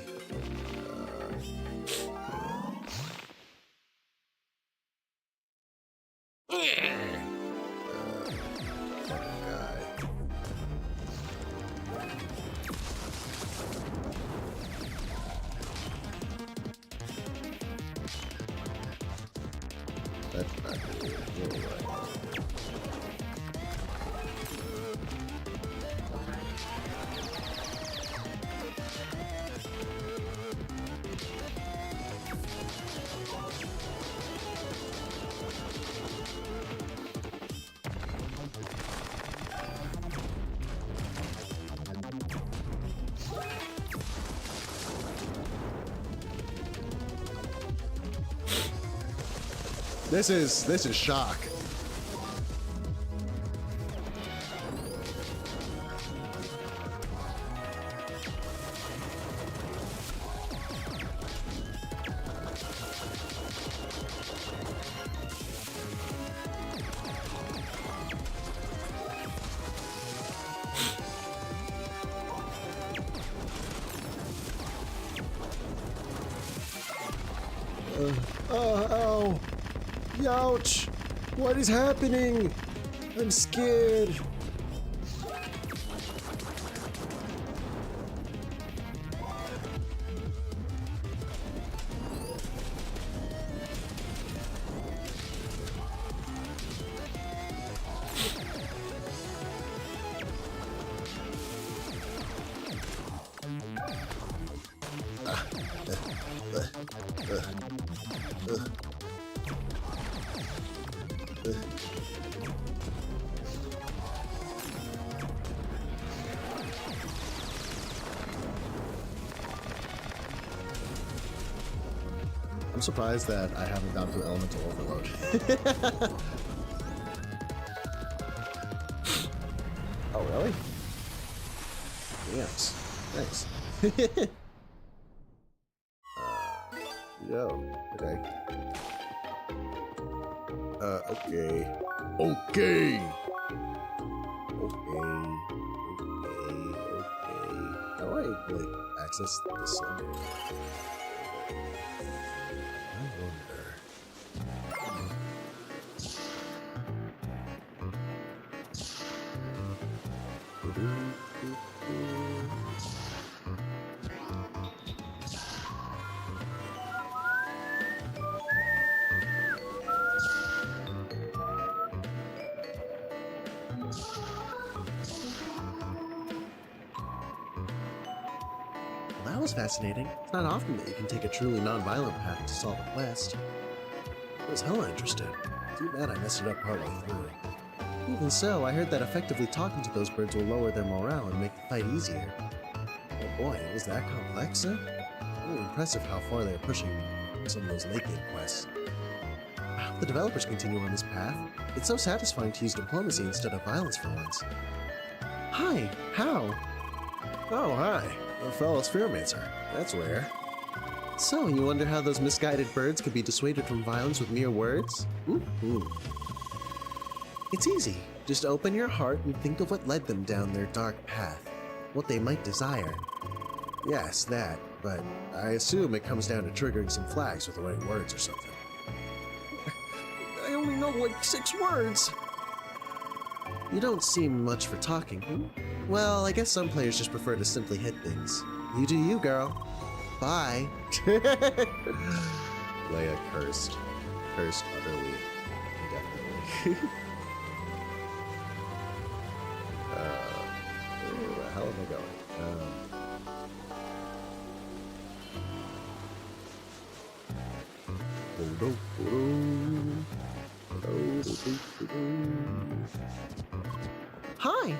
That's not good. This is shock. Ow! Youch! What is happening? I'm scared. I'm surprised that I haven't gone to elemental overload. Oh, really? Yes. Thanks. Yo. Okay. Okay. Okay. How do I, like, access this under? I wonder. That was fascinating. It's not often that you can take a truly non-violent path to solve a quest. I was hella interested. Too bad I messed it up partway through. Even so, I heard that effectively talking to those birds will lower their morale and make the fight easier. Oh boy, it was that complex, huh? Really impressive how far they're pushing some of those late game quests. I hope the developers continue on this path. It's so satisfying to use diplomacy instead of violence for once. Hi, how? Oh, hi. Our fellow spheremates are. That's rare. So, you wonder how those misguided birds could be dissuaded from violence with mere words? It's easy. Just open your heart and think of what led them down their dark path. What they might desire. Yes, that. But I assume it comes down to triggering some flags with the right words or something. I only know like 6 words. You don't seem much for talking. Well, I guess some players just prefer to simply hit things. You do you, girl. Bye. Leia cursed. Cursed utterly. Definitely. Where the hell am I going? Hi.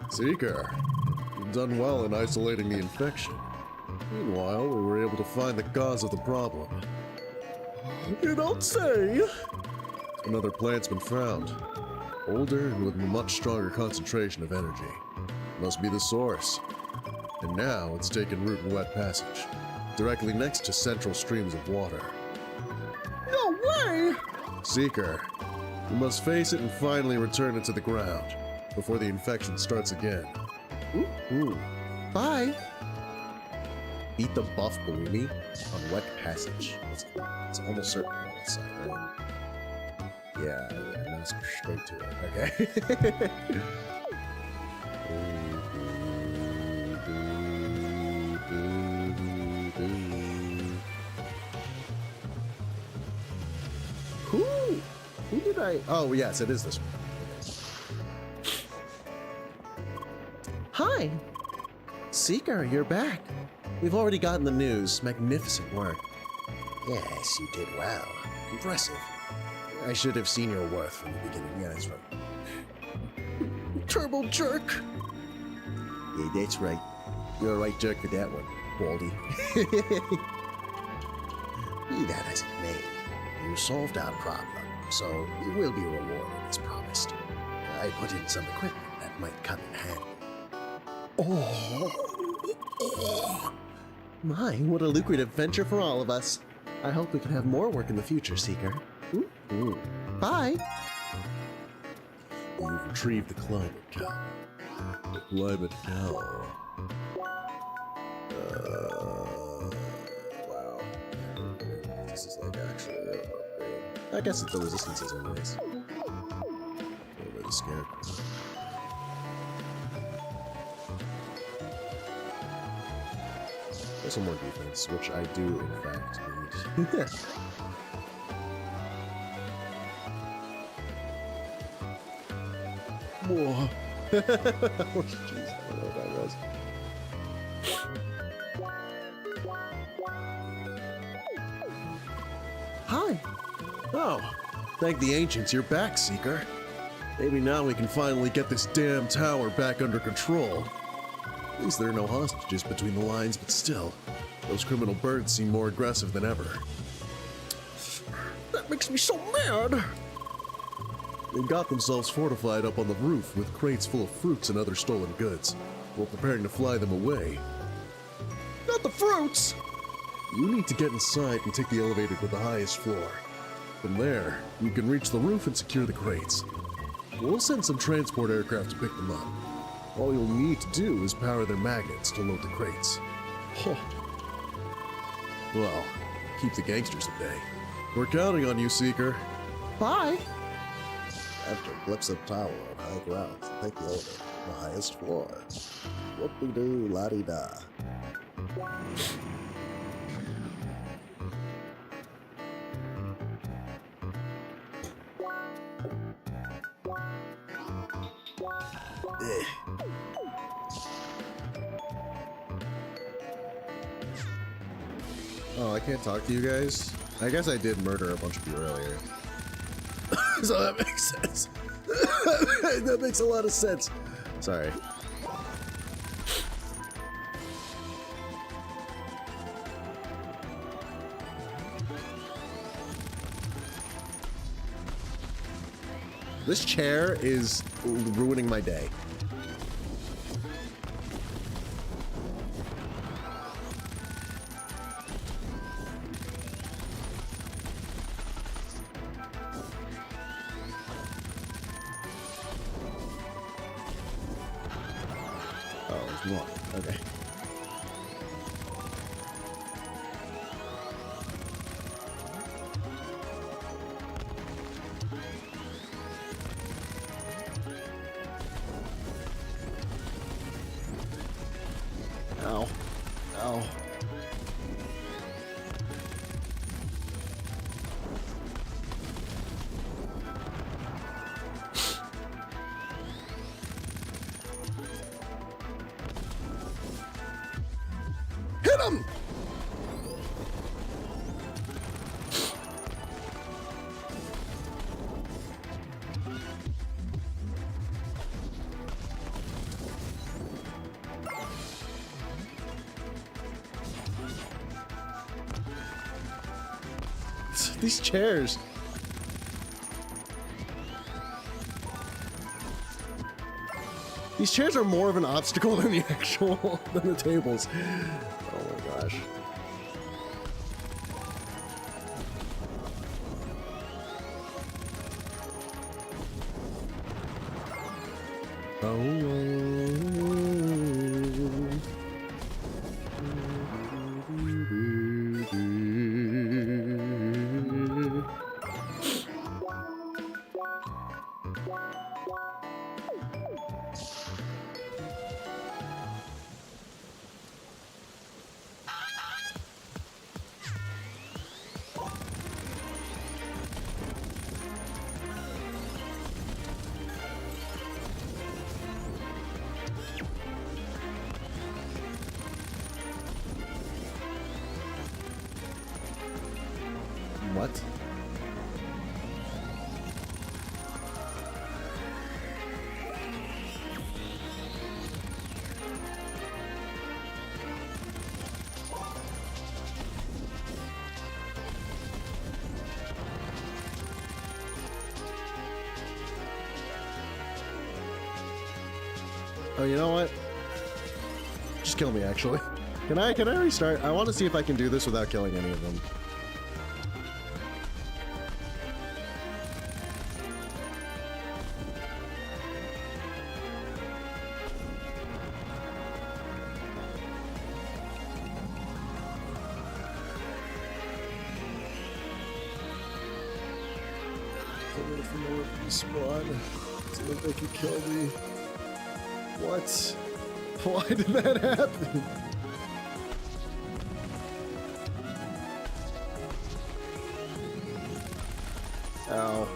Seeker, you've done well in isolating the infection. Meanwhile, we were able to find the cause of the problem. You don't say. Another plant's been found. Older and with a much stronger concentration of energy. Must be the source. And now it's taken root in Wet Passage, directly next to central streams of water. No way! Seeker, you must face it and finally return it to the ground before the infection starts again. Bye. Beat the buff Ballini on Wet Passage. It's almost certain on its side, right? Yeah, and now straight to it. Okay. Who did I... Oh, yes, it is this one. Hi! Seeker, you're back. We've already gotten the news. Magnificent work. Yes, you did well. Impressive. I should have seen your worth from the beginning. Yeah, that's right. Turbo jerk! Yeah, that's right. You're a right jerk for that one, Baldy. Be that as it may, you solved our problem, so you will be rewarded as promised. I put in some equipment that might come in handy. Oh. My, what a lucrative venture for all of us. I hope we can have more work in the future, Seeker. Bye. You've retrieved the climate tower. The climate tower. Wow. this is like actually an upgrade. I guess it's the resistances anyways. Over the scarecrow. There's some more defense, which I do in fact need. Whoa. Oh, jeez, I don't know what that was. Hi. Oh, thank the ancients you're back, Seeker. Maybe now we can finally get this damn tower back under control. At least there are no hostages between the lines, but still, those criminal birds seem more aggressive than ever. That makes me so mad! They've got themselves fortified up on the roof with crates full of fruits and other stolen goods, while preparing to fly them away. Not the fruits! You need to get inside and take the elevator to the highest floor. From there, you can reach the roof and secure the crates. We'll send some transport aircraft to pick them up. All you'll need to do is power their magnets to load the crates. Huh. Well, keep the gangsters at bay. We're counting on you, Seeker. Bye! After glimpse of tower on high ground, take the elevator to the highest floor. Whoop-de-doo, la-di-da. Oh, I can't talk to you guys? I guess I did murder a bunch of you earlier. So that makes sense. That makes a lot of sense. Sorry. This chair is ruining my day. Oh, there's more. Okay. Ow. Ow. Hit him! These chairs. These chairs are more of an obstacle than the actual than the tables. Oh my gosh. What? Oh, you know what? Just kill me, actually. Can I restart? I want to see if I can do this without killing any of them. coming from the respawn so that they can kill me. What? Why did that happen? Ow.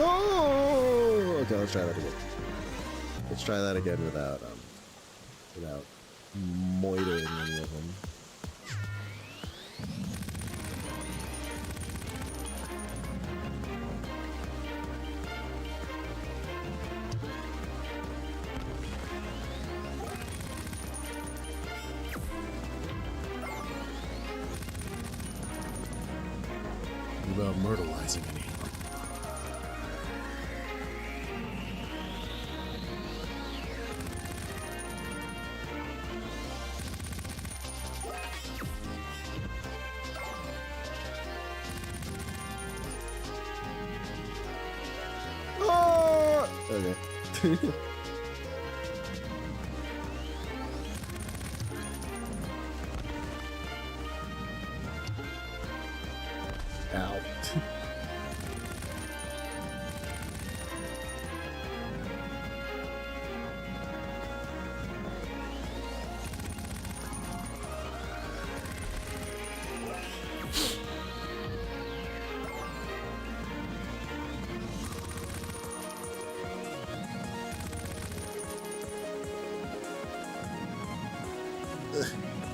Oh! Okay, let's try that again. Let's try that again without moitering any of them. Without myrtleizing any. Oh! Okay. Ow.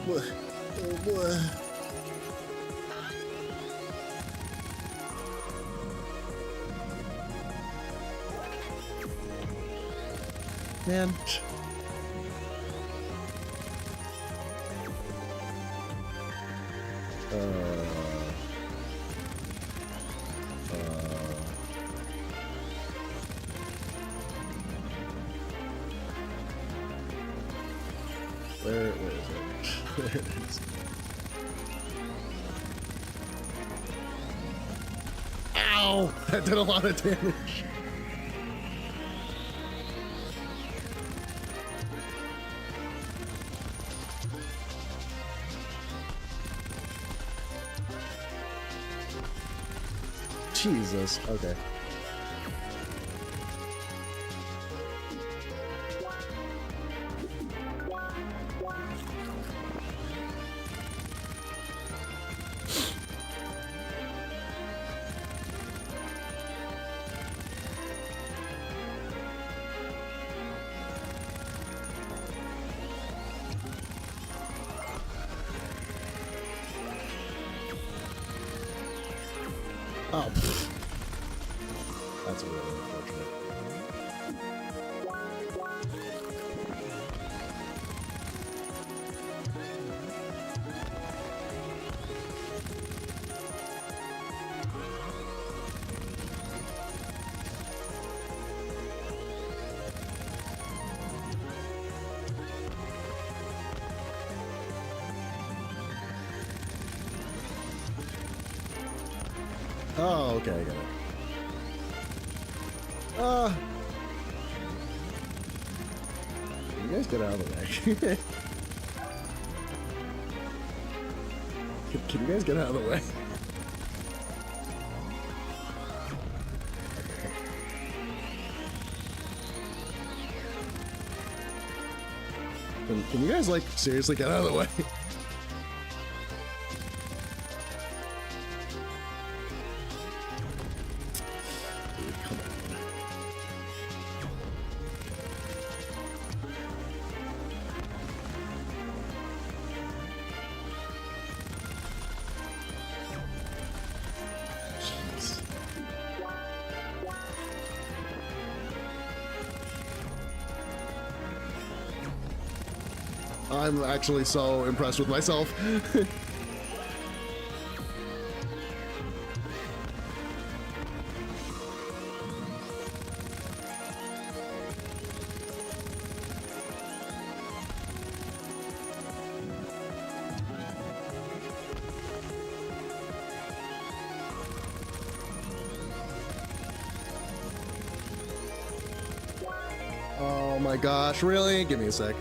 Oh boy. Man. Where is it? There it is. Ow! That did a lot of damage. Jesus, okay. Oh, pfft. That's really unfortunate. Oh, okay, I got it. You guys get out of the way. Can you guys get out of the way? Can you guys, like, seriously get out of the way? I'm actually so impressed with myself. Oh my my gosh, really? Give me a sec.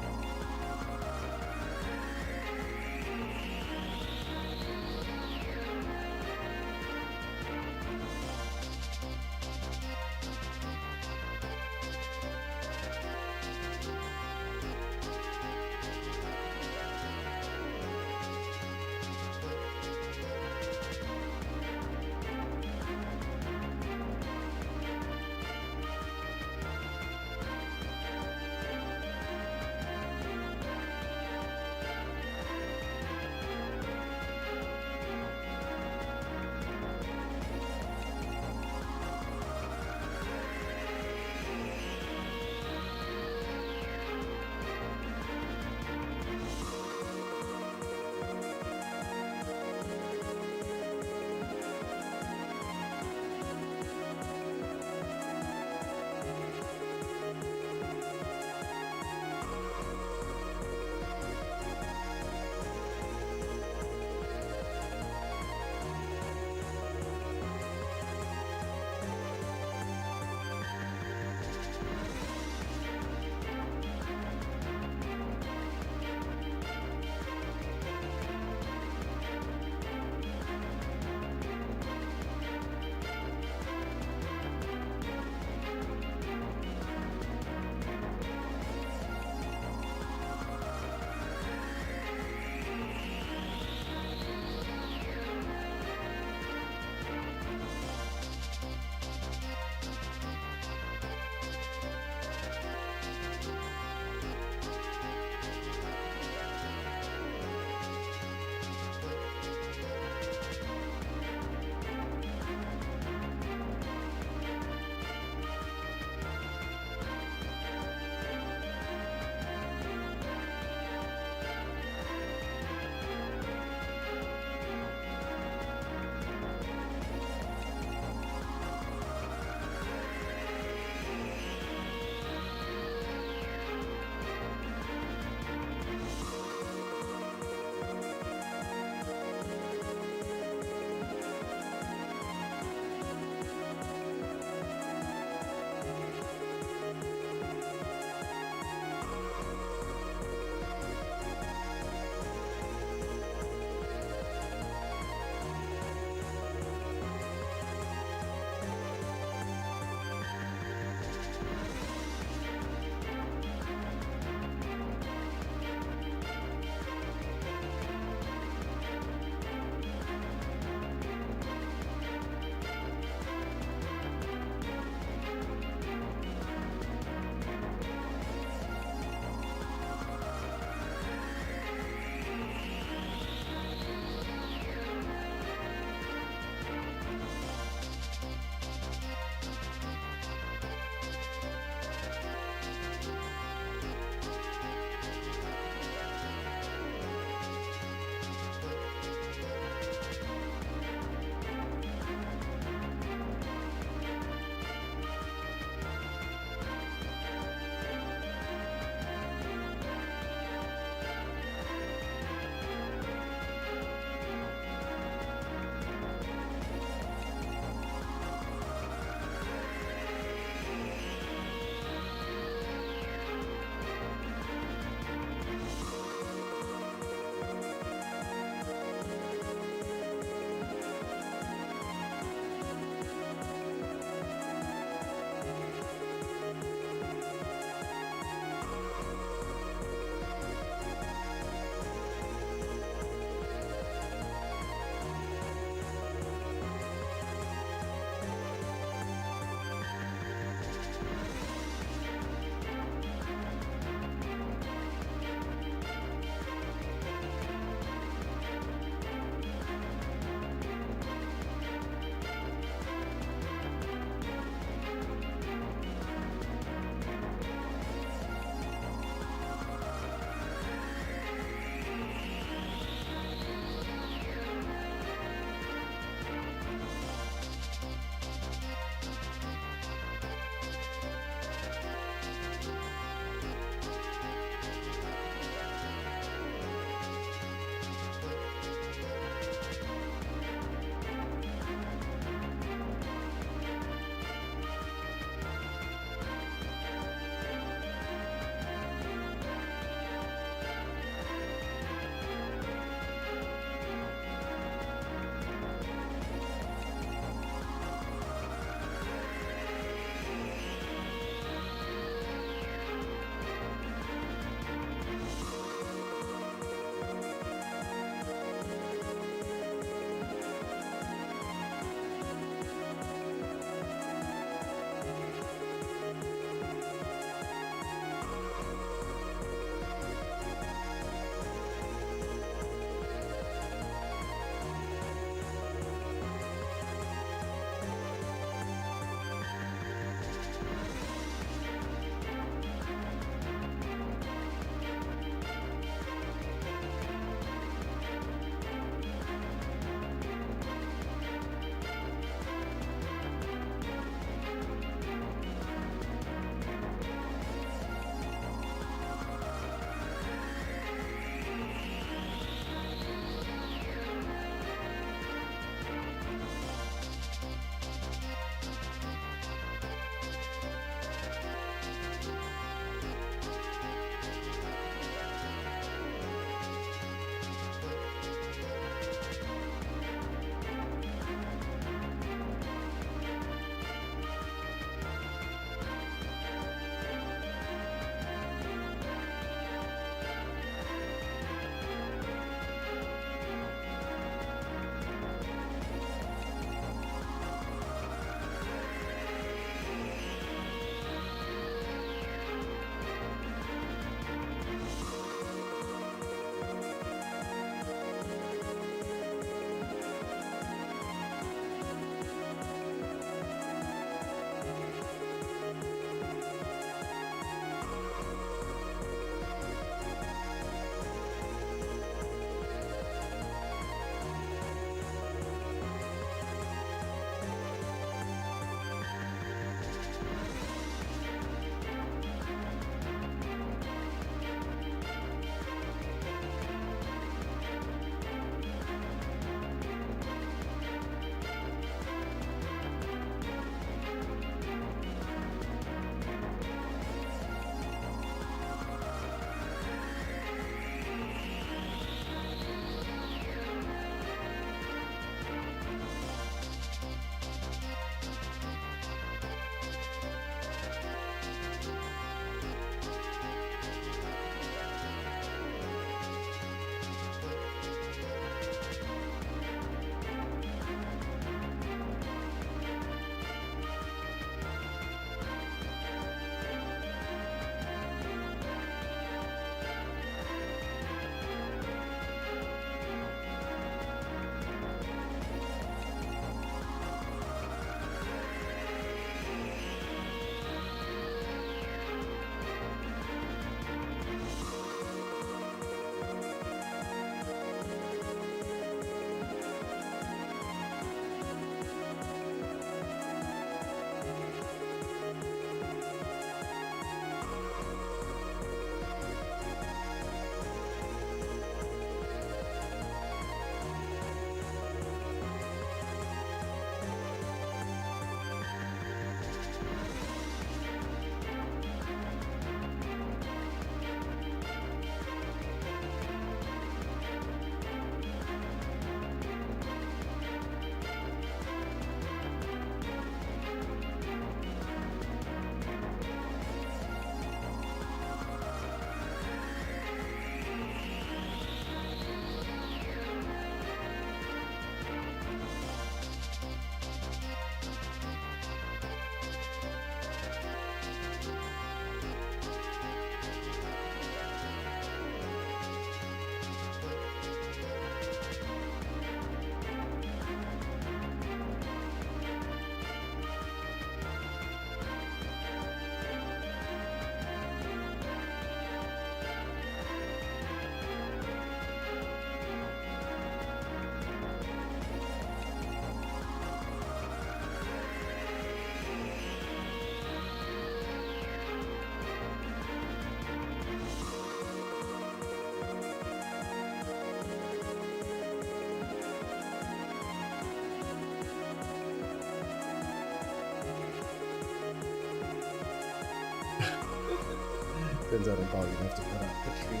Turns out I'm probably gonna have to put out the stream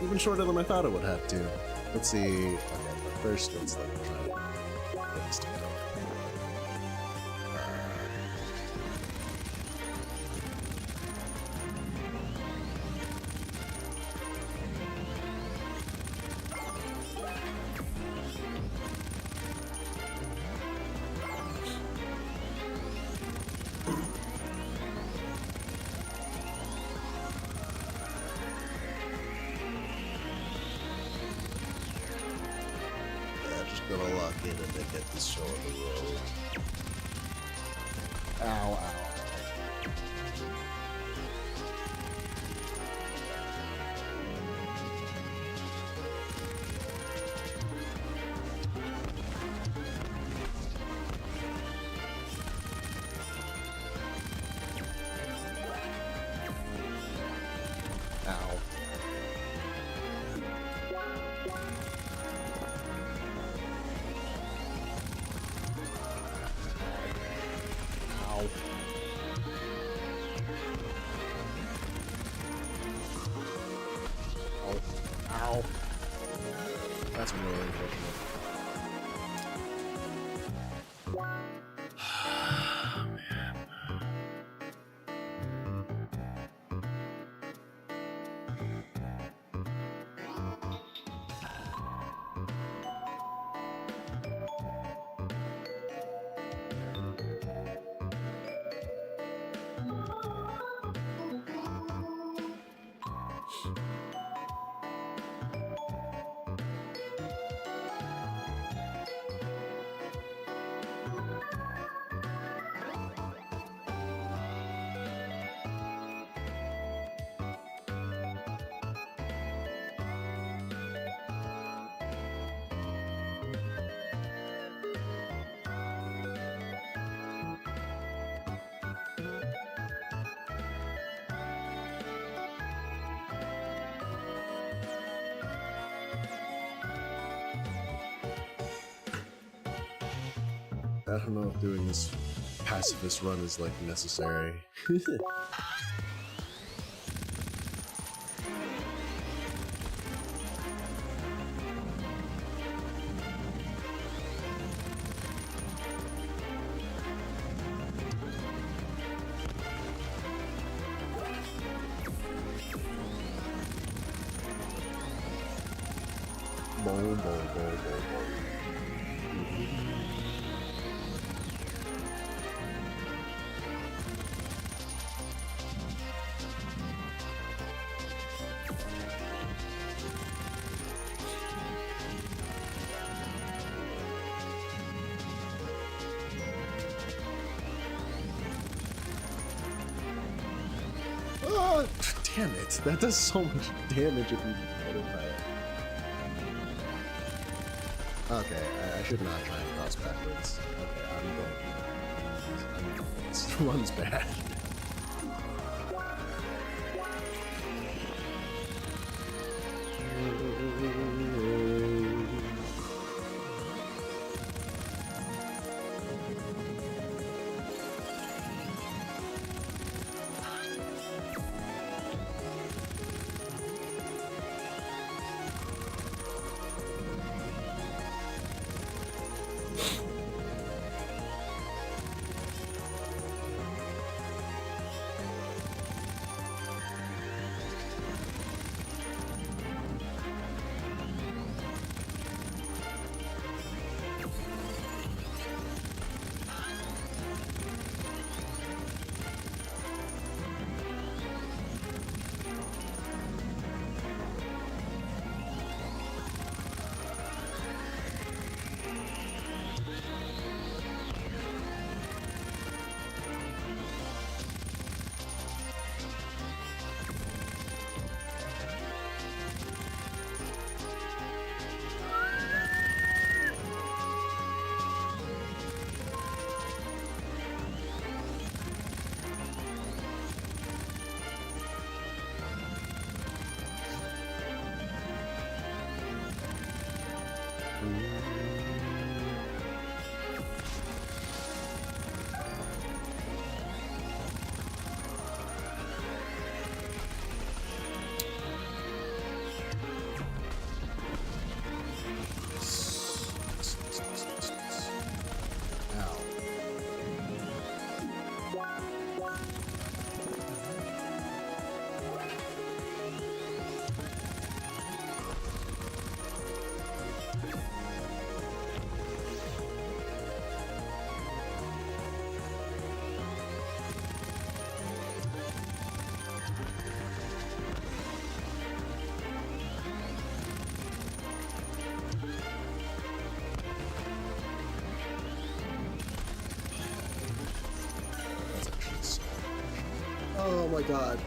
even shorter than I thought it would have to. Let's see. Okay, but first let's try to put this together. Just gonna lock in and then get this show on the road. Ow, ow. Ow. That's really unfortunate. I don't know if doing this pacifist run is like necessary. Boom, boom, boom, boom, boom. Oh, damn it. That does so much damage if you hit it by it. Okay, I should not try and cross backwards. Okay, I'm going. This one's bad. Oh my god.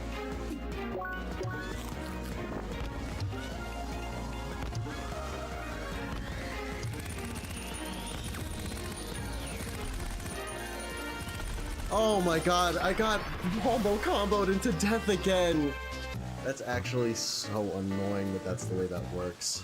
Oh my god, I got comboed into death again! That's actually so annoying that that's the way that works.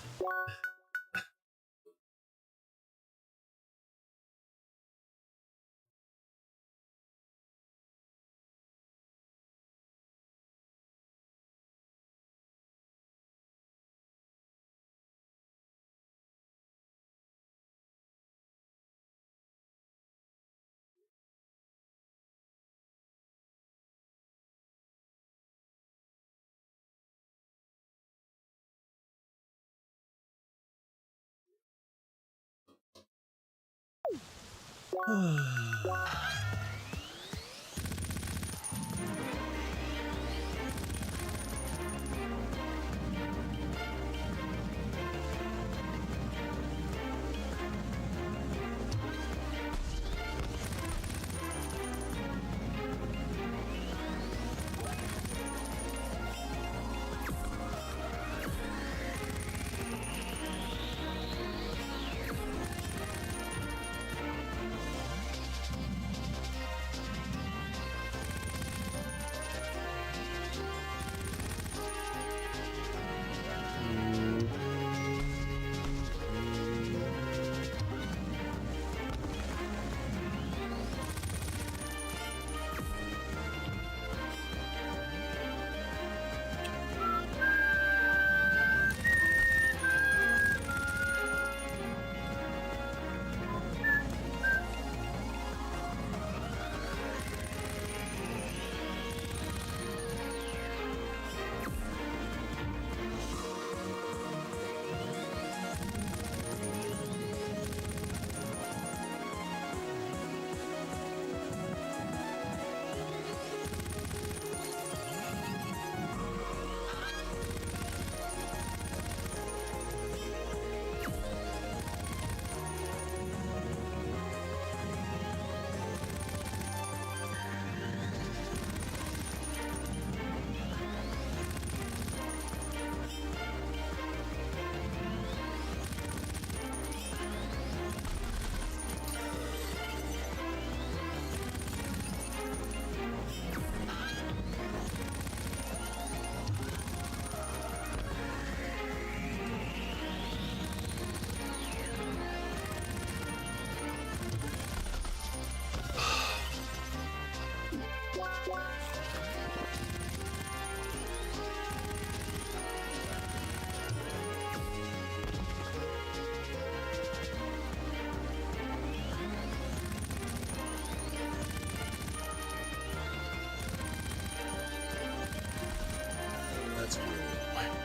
That's really annoying.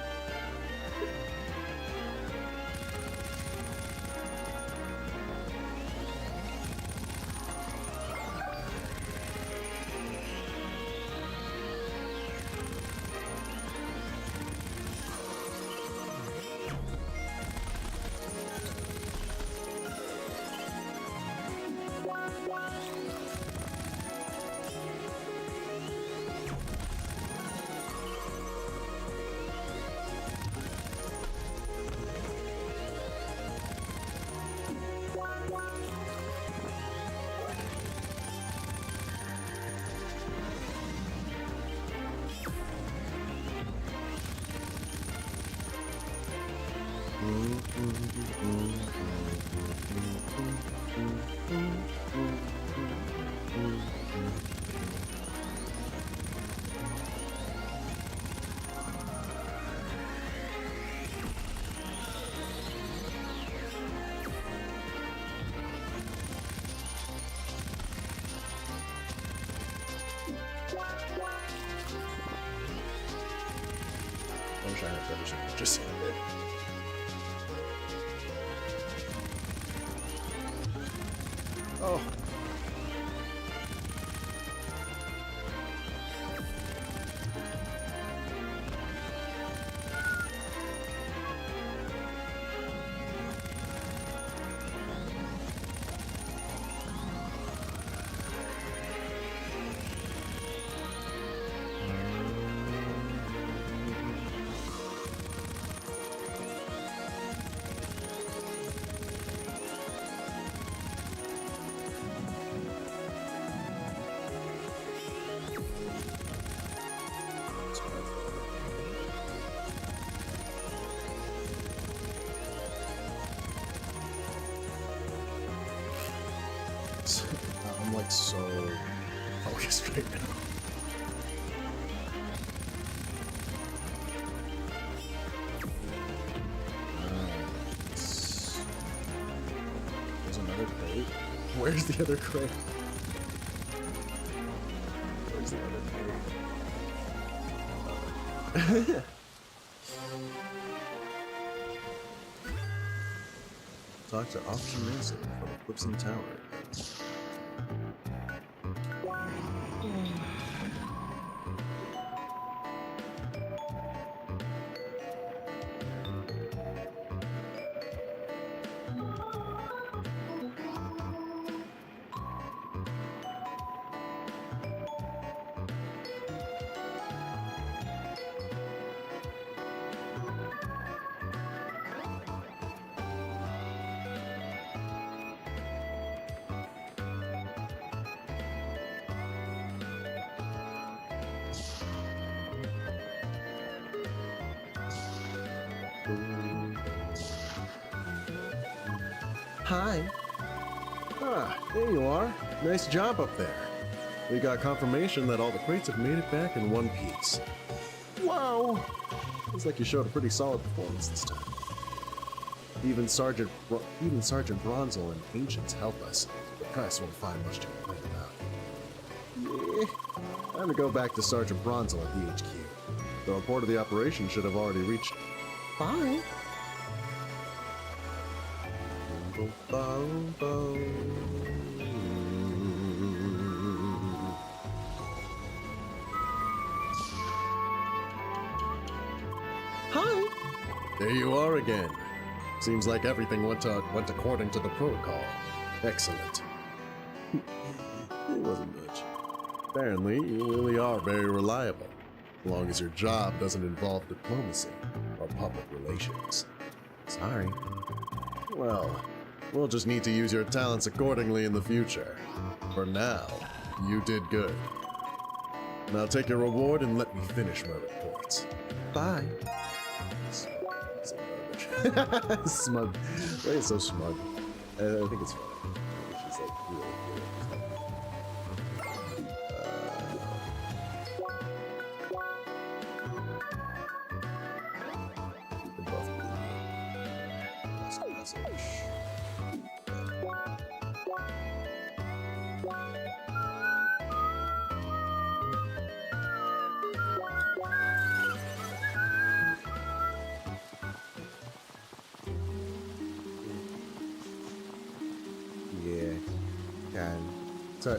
I wish I had better something. Just oh. I'm like so focused right now. There's another crate. Where's the other crate? Where's the other crate? Talk to Officer Mason from Eclipsing Tower. Hi. Ah, there you are. Nice job up there. We got confirmation that all the crates have made it back in one piece. Wow! Looks like you showed a pretty solid performance this time. Even Sergeant Bronzel and Ancients help us. The press won't find much to complain about. Yeah. Time to go back to Sergeant Bronzel at the HQ. The report of the operation should have already reached. Bye. Hi. There you are again. Seems like everything went according to the protocol. Excellent. It wasn't much. Apparently, you really are very reliable, as long as your job doesn't involve diplomacy or public relations. Sorry. Well, we'll just need to use your talents accordingly in the future. For now, you did good. Now take your reward and let me finish my reports. Bye. Smug. Why is so smug? I think it's funny. She's like really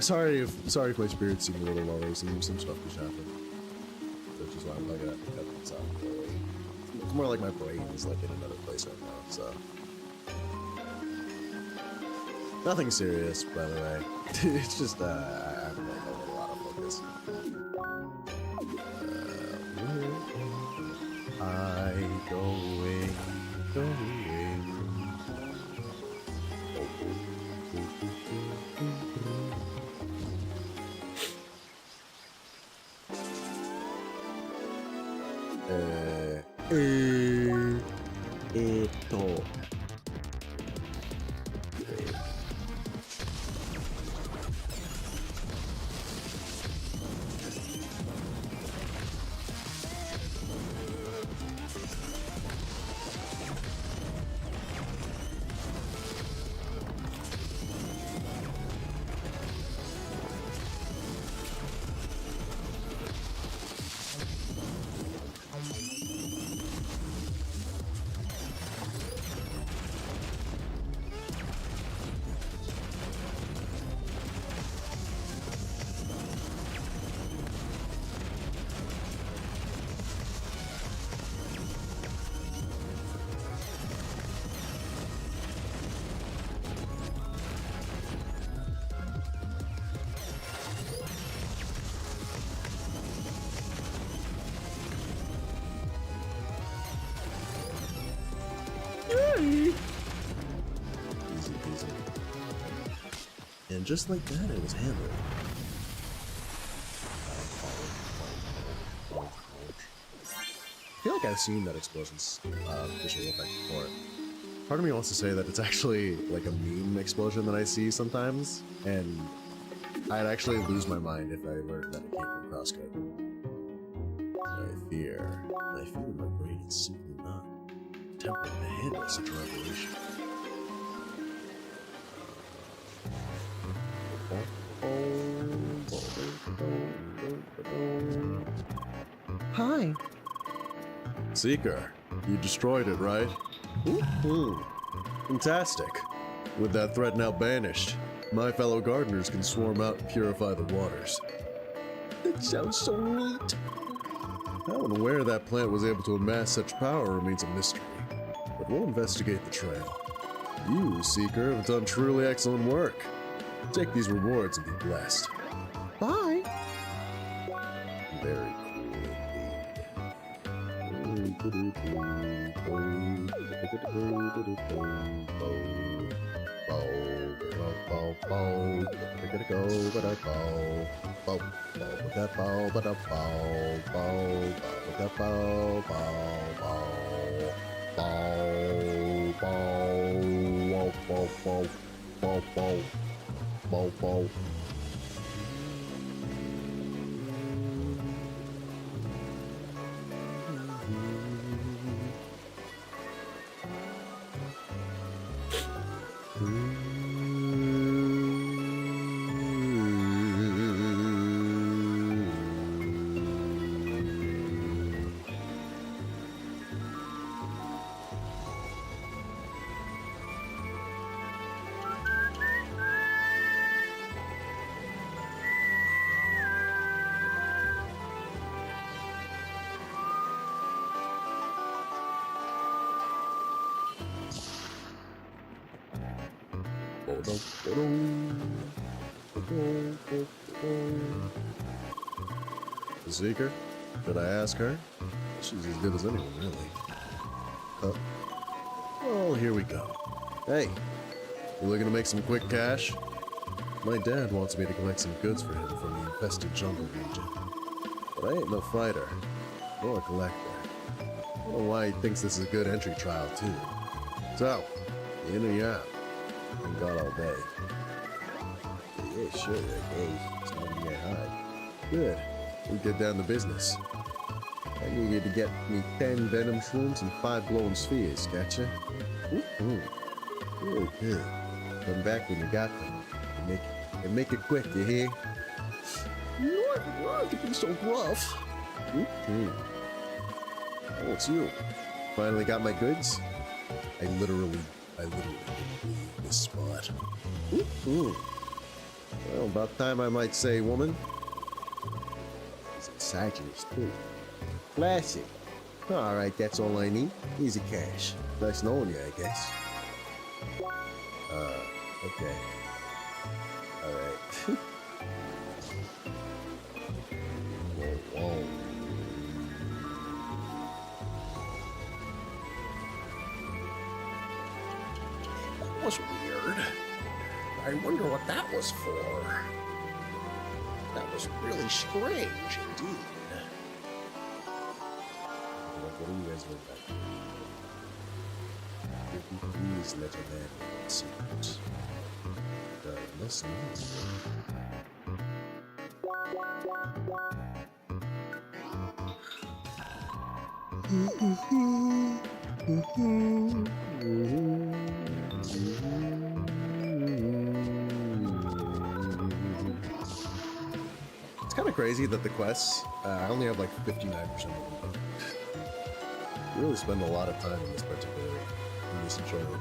Sorry if my spirits seem a little low. Some stuff just happened. Which is why I'm not gonna have to cut this out. It's more like my brain is like in another place right now, so. Nothing serious, by the way. It's just, I have like a little out of focus. Where am I going? Eto. Easy peasy. And just like that, it was handled. I feel like I've seen that explosion's visual effect before. Part of me wants to say that it's actually like a meme explosion that I see sometimes, and I'd actually lose my mind if I learned that it came from CrossCode. I fear my brain is simply not tempered to handle such a revelation. Hi. Seeker, you destroyed it, right? Fantastic. With that threat now banished, my fellow gardeners can swarm out and purify the waters. That sounds so neat. How and where that plant was able to amass such power remains a mystery, but we'll investigate the trail. You, Seeker, have done truly excellent work. Take these rewards and be blessed. Bye. Very cool. The Seeker? Did I ask her? She's as good as anyone, really. Well, here we go. Hey, you looking to make some quick cash? My dad wants me to collect some goods for him from the infested jungle region. But I ain't no fighter, nor a collector. I don't know why he thinks this is a good entry trial, too. So, you in or you out? Been gone all day. Yeah, sure, it's not in your hide. Good. We'll get down to business. I needed to get me 10 venom shrooms and 5 glowing spheres, gotcha? Really good. Come back when you got them. Make it quick, you hear? You don't have to be so rough. Oh, it's you. Finally got my goods? I literally leave this spot. Well, about time I might say, woman. He's inside you, too. Classic. Alright, that's all I need. Easy cash. Nice knowing you, I guess. Okay. Alright. Whoa. That was weird. I wonder what that was for. That was really strange indeed. What do you guys look like? Please let a man know secrets. I must know. It's kind of crazy that the quests, I only have like 59% of them. You really spend a lot of time in this tutorial.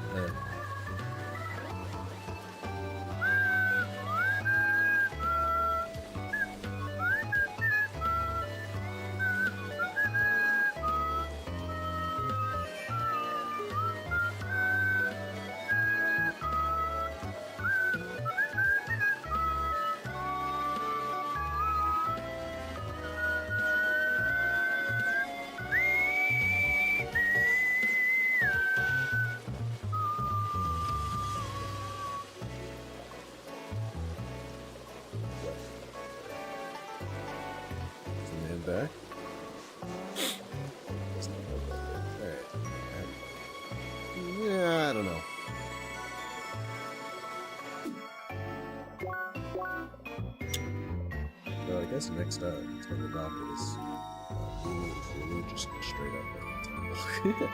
Back. Yeah, I don't know. So I guess next up, it's on the docket is really just straight up temple.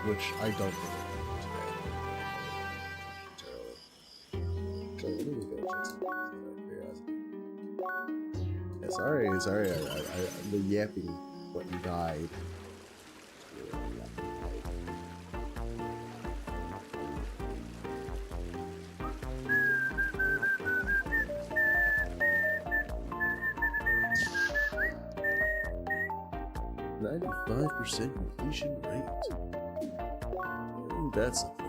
Which I don't think we're going to do today. So let me go just curiosity. Yeah, sorry, the yapping button died. 95% completion rate. Ooh, that's something.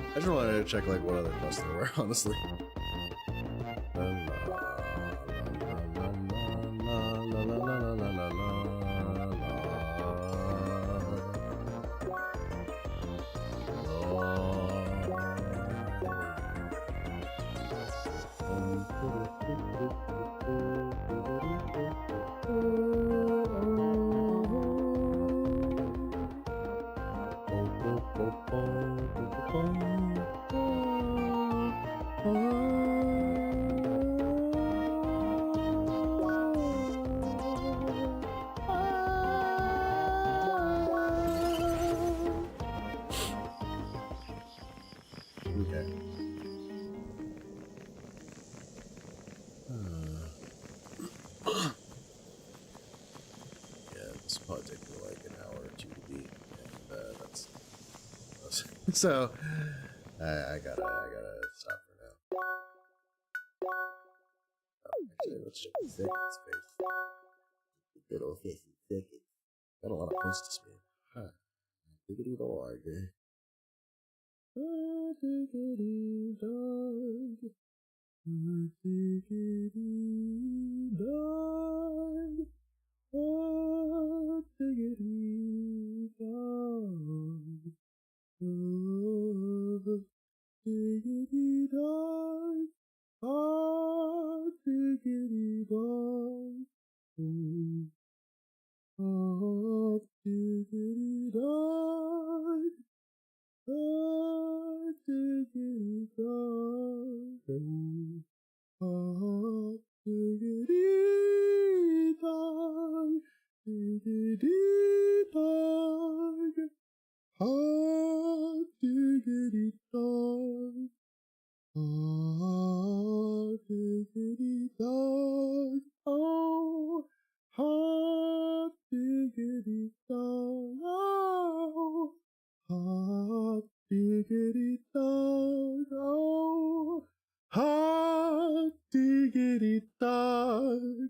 I just wanted to check like what other quests there were, honestly. Okay. Yeah, this will probably take me like an hour or two to beat, and that's so. I gotta stop for now. Actually, let's check the seconds space. Good old fashioned seconds. Got a lot of posts, man. Huh. Diggity dog. Diggity dog. Diggity dog. Oh, diggity dog. Oh, diggity dog. Oh, diggity dog. Oh, diggity dog. Oh, diggity dog. Oh, diggity dog. Diggity dog. Oh, diggity dog. Oh, diggity dog. Oh, hot diggity dog. Oh, hot diggity dog. Oh, hot diggity dog.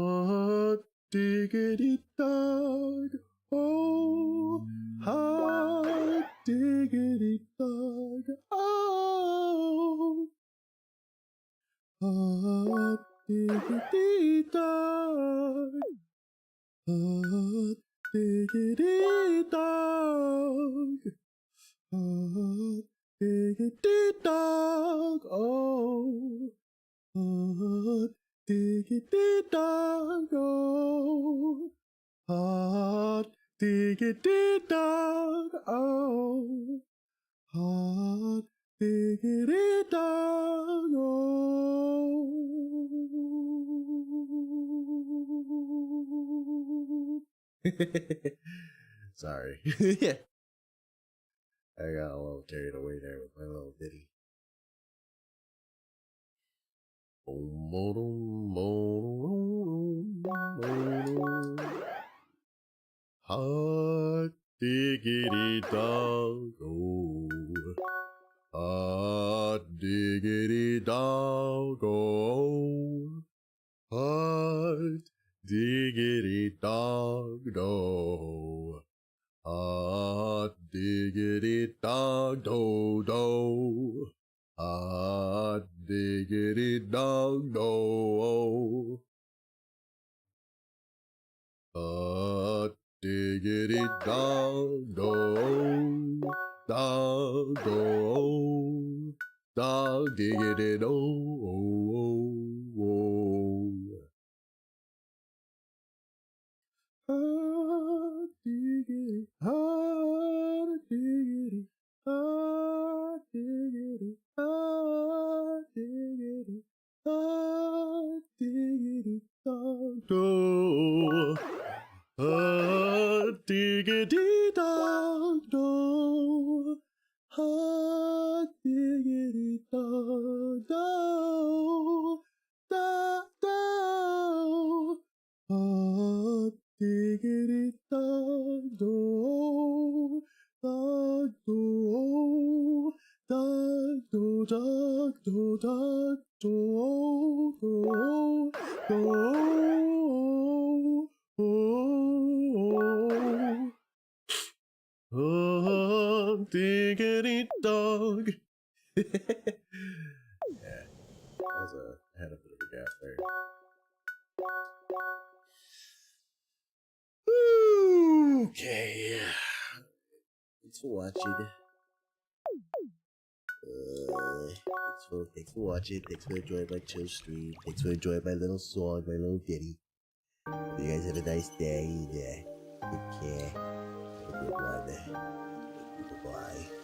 Hot diggity dog. Oh, hot diggity dog. Oh, hot diggity dog. Hot diggity dog. Hot diggity dog. Oh, hot diggity dog. Oh, hot diggity dog. Oh, hot diggity dog. Oh. Sorry. Yeah. I got a little carried away there with my little ditty. Hot diggity dog, oh. Diggity dog, oh. Diggity dog, no. Diggity dog, do, do. Diggity dog, no. Diggity dog, do. Dog, do. Dog, diggity, do, oh, oh, oh. Diggity, diggity, diggity, diggity, diggity, dog, do. Diggity, dog, do. Diggity, dog, do. Da, do. Diggity, dog, do. Dog, do. Dog, do, dog, do, dog, do, do, do. Oh, diggity dog. Yeah, I had a bit of a gap there. Okay. Thanks for watching. Thanks for watching. Thanks for enjoying my chill stream. Thanks for enjoying my little song, my little ditty. Hope you guys have a nice day. Take care. Have a good one. Bye-bye.